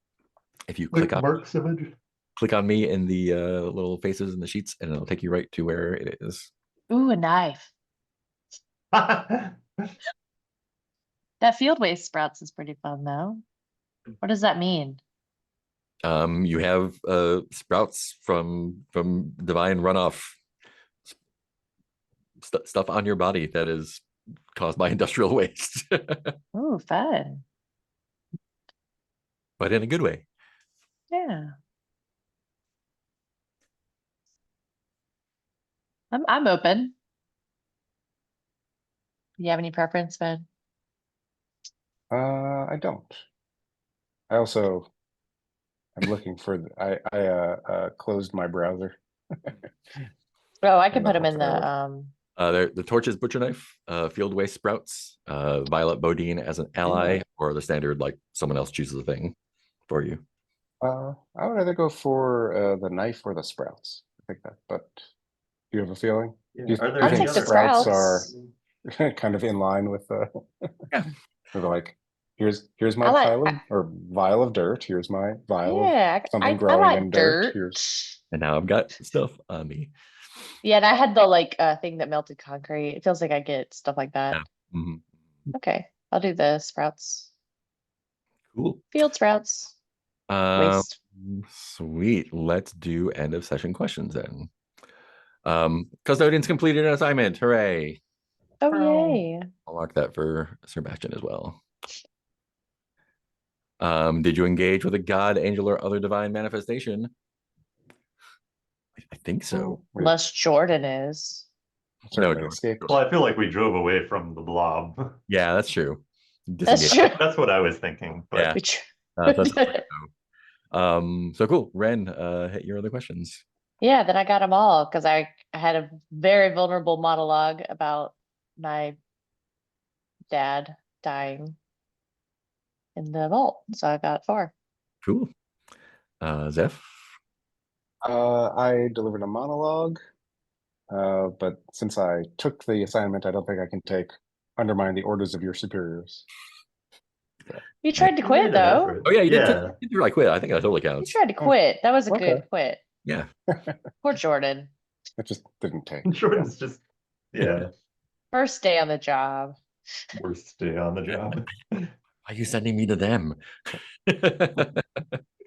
click on me in the little faces in the sheets, and it'll take you right to where it is. Ooh, a knife. That field waste sprouts is pretty fun though. What does that mean? You have sprouts from divine runoff stuff on your body that is caused by industrial waste. Ooh, fun. But in a good way. Yeah. I'm open. You have any preference, Ben? I don't. I'm looking for. I closed my browser. Oh, I can No, put them in whatsoever. The Torch's butcher knife, field waste sprouts, Violet Bodine as an ally, or the standard like someone else chooses a thing for you. I would either go for the knife or the sprouts. I think that, but do you have a feeling? Yeah. Do you, Are there do you I'll think take the sprouts sprouts. are kind of in line with the Yeah. with like here's my I like, pile of or vial of dirt. Here's my vial of yeah, something I growing in like dirt. dirt. Here's And now I've got stuff on me. Yeah, and I had the like thing that melted concrete. It feels like I get stuff like that. Yeah. Mhm. Okay, I'll do the sprouts. Cool. Field sprouts. Um, Waste. sweet. Let's do end of session questions then. Custodians completed an assignment. Hooray. Oh, yay. I'll mark that for Sebastian as well. Did you engage with a god, angel, or other divine manifestation? I think so. Unless Jordan is. certainly Jordan. escaped. Well, I feel like we drove away from the blob. Yeah, that's true. That's Disengage. true. That's what I was thinking. But Yeah. We tr- That's so cool. Ren, hit your other questions. Yeah, then I got them all because I had a very vulnerable monologue about my dad dying in the vault. So I got 4. Cool. Zeph. I delivered a monologue, but since I took the assignment, I don't think I can take undermine the orders of your superiors. You tried to you quit made an though. effort. Oh yeah, you Yeah. did like quit. I think that totally You counts. tried to quit. That was a Okay. good quit. Yeah. Poor Jordan. It just didn't take. Jordan's just, yeah, First day on the job. worst day on the job. Why are you sending me to them? Not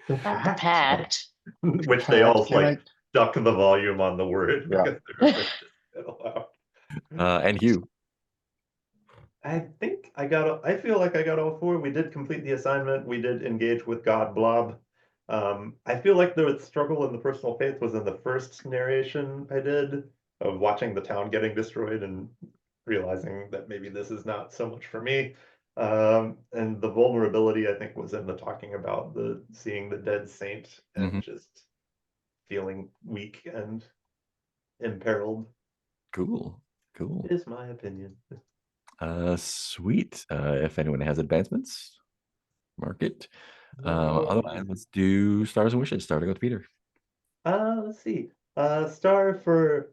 the pact. Which they all Can like duck the volume on the word Yeah. because they're afraid to say it aloud. And Hugh. I think I feel like I got all 4. We did complete the assignment. We did engage with God Blob. I feel like the struggle in the personal faith was in the first narration I did of watching the town getting destroyed and realizing that maybe this is not so much for me. And the vulnerability, I think, was in the talking about the seeing the dead saint and just feeling weak and imperiled. Cool. It is my opinion. Sweet. If anyone has advancements, mark it. Otherwise, let's do stars and wishes, starting with Peter. Let's see. Star for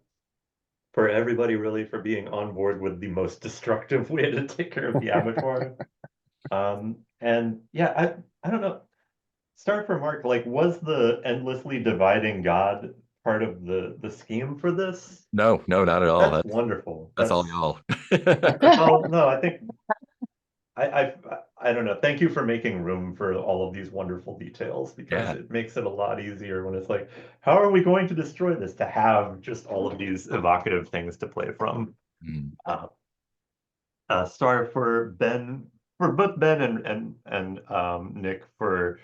everybody really for being on board with the most destructive way to take care of the abattoir. And yeah, I don't know. Star for Mark, like, was the endlessly dividing God part of the scheme for this? No, not at all. That's wonderful. That's all y'all. Well, no, I think I don't know. Thank you for making room for all of these wonderful details because Yeah. it makes it a lot easier when it's like, how are we going to destroy this? To have just all of these evocative things to play from. Star for Ben, for both Ben and Nick for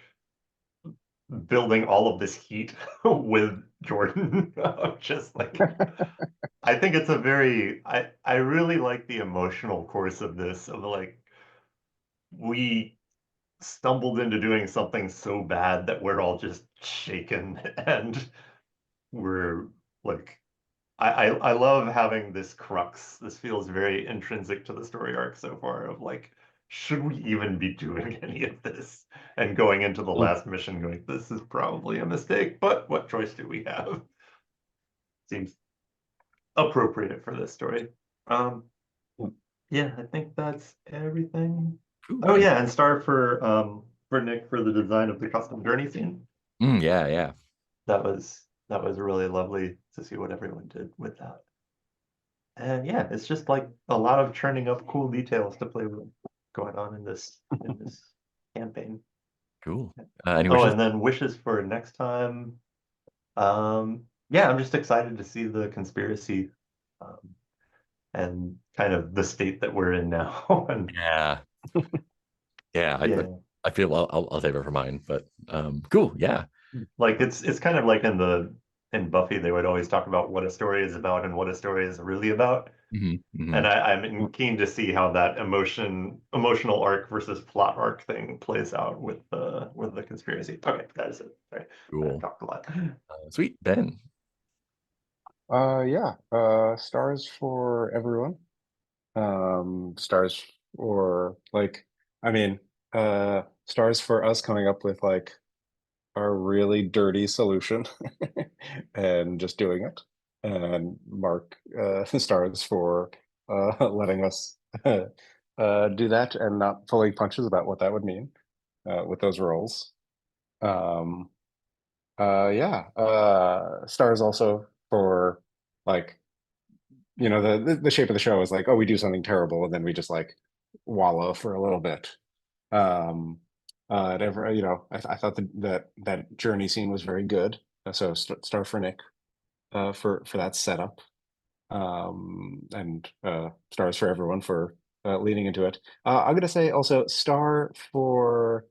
building all of this heat with Jordan. Just like I think it's a very I really like the emotional course of this of like we stumbled into doing something so bad that we're all just shaken and we're like I love having this crux. This feels very intrinsic to the story arc so far of like, should we even be doing any of this? And going into the last mission going, this is probably a mistake, but what choice do we have? Seems appropriate for this story. Yeah, I think that's everything. Cool. Oh yeah, and star for Nick for the design of the custom journey scene. Yeah. That was really lovely to see what everyone did with that. And yeah, it's just like a lot of churning up cool details to play with going on in this campaign. Cool. Any Oh, wishes? and then wishes for next time. Yeah, I'm just excited to see the conspiracy and kind of the state that we're in now. And Yeah. yeah. I feel I'll save it for mine, but cool. Yeah. Like it's kind of like in Buffy, they would always talk about what a story is about and what a story is really about. And I'm keen to see how that emotional arc versus plot arc thing plays out with the conspiracy. Okay, that is it. Sorry, Cool. I talked a lot. Sweet. Ben. Yeah. Stars for everyone. Stars for like, I mean, stars for us coming up with like a really dirty solution and just doing it. And Mark, stars for letting us do that and not pulling punches about what that would mean with those roles. Yeah. Stars also for like, you know, the shape of the show is like, oh, we do something terrible and then we just like wallow for a little bit. You know, I thought that journey scene was very good. So star for Nick for that setup. And stars for everyone for leading into it. I'm gonna say also star for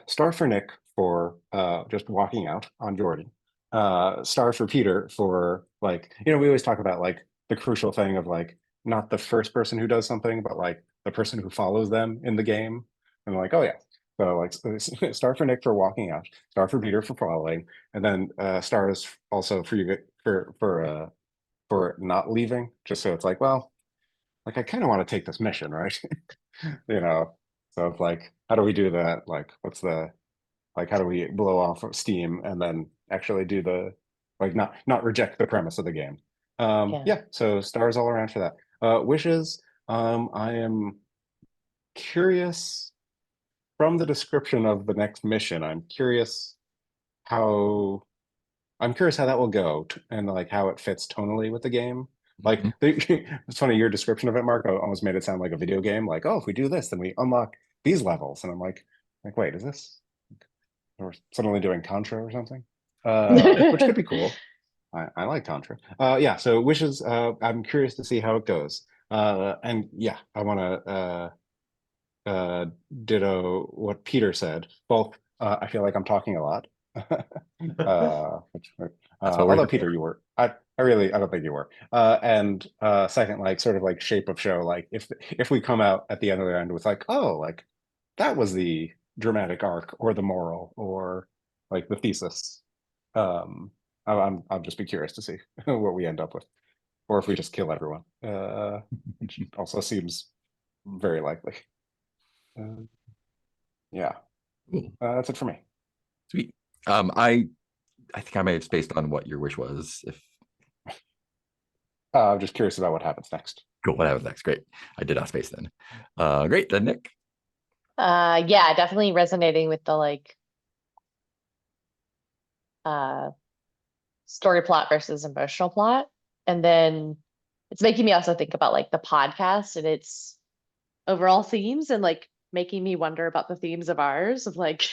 star for Nick for just walking out on Jordan. Star for Peter for like, you know, we always talk about like the crucial thing of like not the first person who does something, but like the person who follows them in the game. And like, oh yeah. So like star for Nick for walking out, star for Peter for following, and then stars also for you for not leaving, just so it's like, well, like I kind of want to take this mission, right? You know, so it's like, how do we do that? Like, what's the like? How do we blow off of steam and then actually do the like not reject the premise of the game? Yeah. Yeah. So stars all around for that. Wishes. I am curious from the description of the next mission. How I'm curious how that will go and like how it fits tonally with the game. Like Mhm. it's funny, your description of it, Mark, almost made it sound like a video game. Like, oh, if we do this, then we unlock these levels. And I'm like, wait, is this we're suddenly doing Contra or something? Which could be cool. I like Contra. Yeah, so wishes, I'm curious to see how it goes. And yeah, I wanna uh ditto what Peter said. Both I feel like I'm talking a lot. That's what we're Although here Peter, for. you were. I don't think you were. And second, like sort of like shape of show, like if we come out at the end of the end with like, oh, like that was the dramatic arc or the moral or like the thesis. I'll just be curious to see what we end up with, or if we just kill everyone, which also seems very likely. Uh, yeah, Cool. that's it for me. Sweet. I think I may have spaced on what your wish was. If I'm just curious about what happens next. cool, what happens next? Great. I did not space then. Great. Then Nick. Yeah, definitely resonating with the like uh story plot versus emotional plot. And then it's making me also think about like the podcast and its overall themes and like making me wonder about the themes of ours of like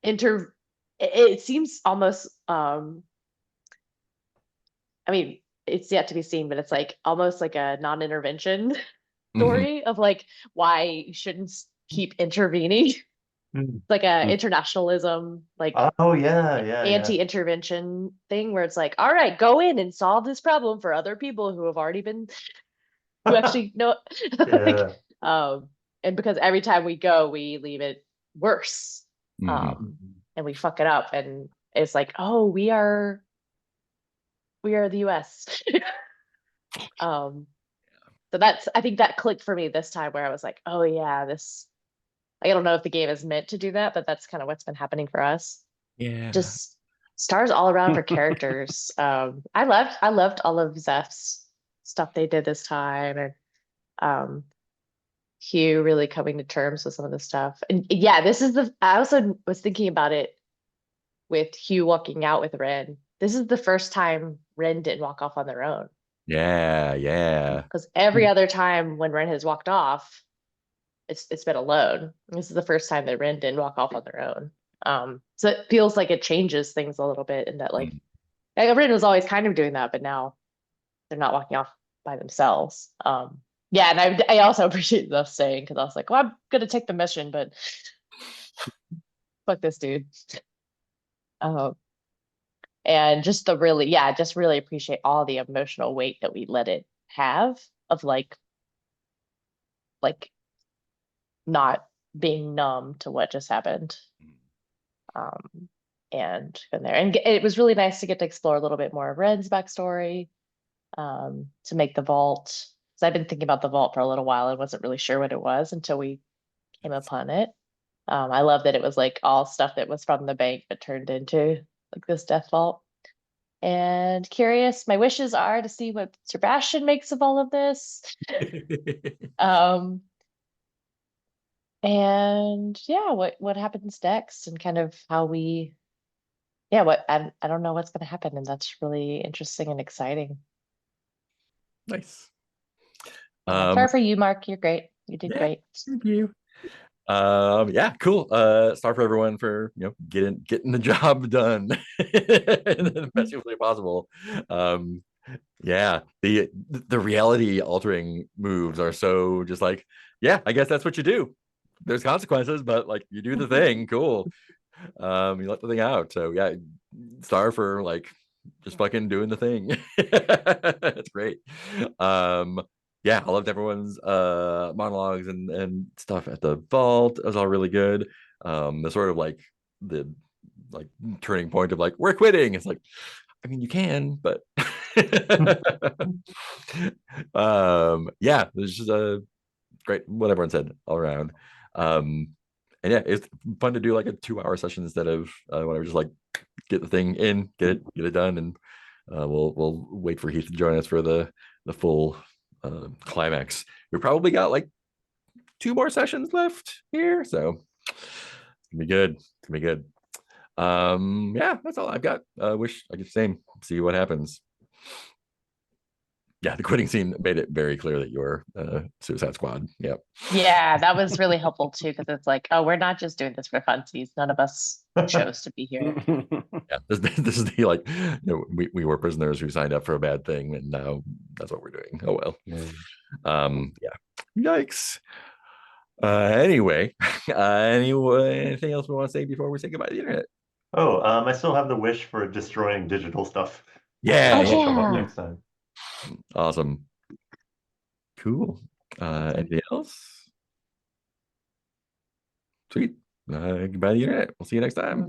inter it seems almost I mean it's yet to be seen, but it's like almost like a non-intervention Mhm. story of like why you shouldn't keep intervening. Like a internationalism, like Oh yeah, yeah. anti-intervention thing where it's like, all right, go in and solve this problem for other people who have already been who actually know like Yeah. and because every time we go we leave it worse. Mhm. And we fuck it up and it's like, oh, we are the US. um so that's I think that clicked for me this time where I was like, oh yeah, this I don't know if the game is meant to do that, but that's kind of what's been happening for us. Yeah. Just stars all around for characters. I loved all of Zeph's stuff they did this time, and um, Hugh really coming to terms with some of the stuff. And yeah, this is the. I also was thinking about it with Hugh walking out with Ren. This is the first time Ren didn't walk off on their own. Yeah. Yeah. Because every other time when Ren has walked off, it's been alone. This is the first time that Ren didn't walk off on their own. So it feels like it changes things a little bit in that like Mm. Ren was always kind of doing that, but now they're not walking off by themselves. Yeah, and I also appreciate the saying because I was like, well, I'm gonna take the mission, but fuck this dude. Um, and just the really, yeah, just really appreciate all the emotional weight that we let it have of like not being numb to what just happened. Um, and there, and it was really nice to get to explore a little bit more of Ren's backstory, to make the vault. So I've been thinking about the vault for a little while and wasn't really sure what it was until we came upon it. I love that it was like all stuff that was from the bank but turned into like this death vault. and curious. My wishes are to see what Sebastian makes of all of this. Um, and yeah, what happens next and kind of how we, yeah, I don't know what's going to happen, and that's really interesting and exciting. Nice. Sorry for you, Mark. You're great. You did Yeah, great. thank you. Yeah, cool. Sorry for everyone for getting the job done in the best way possible. Yeah, the reality altering moves are so just like, yeah, I guess that's what you do. There's consequences, but like you do the thing. Cool. You let the thing out. So yeah, sorry for like just fucking doing the thing. That's great. Yeah, I loved everyone's monologues and stuff at the vault. It was all really good. The sort of like the like turning point of like we're quitting. It's like, I mean, you can, but yeah, there's just a great what everyone said all around. And yeah, it's fun to do like a 2-hour session instead of whatever, just like get the thing in, get it done, and we'll wait for Heath to join us for the full climax. We probably got like 2 more sessions left here, so it's gonna be good. It's gonna be good. Yeah, that's all I've got. Wish I could same see what happens. Yeah, the quitting scene made it very clear that you're Suicide Squad. Yep. Yeah, that was really helpful too, because it's like, oh, we're not just doing this for funsies. None of us chose to be here. Yeah, this is the like, we were prisoners who signed up for a bad thing, and now that's what we're doing. Oh well. Yeah. Yikes. Anyway, anything else we want to say before we say goodbye to the internet? Oh, I still have the wish for destroying digital stuff. Yeah, Oh, That'll come up yeah. next time. awesome. Cool. Anything else? Sweet. Goodbye to the internet. We'll see you next time.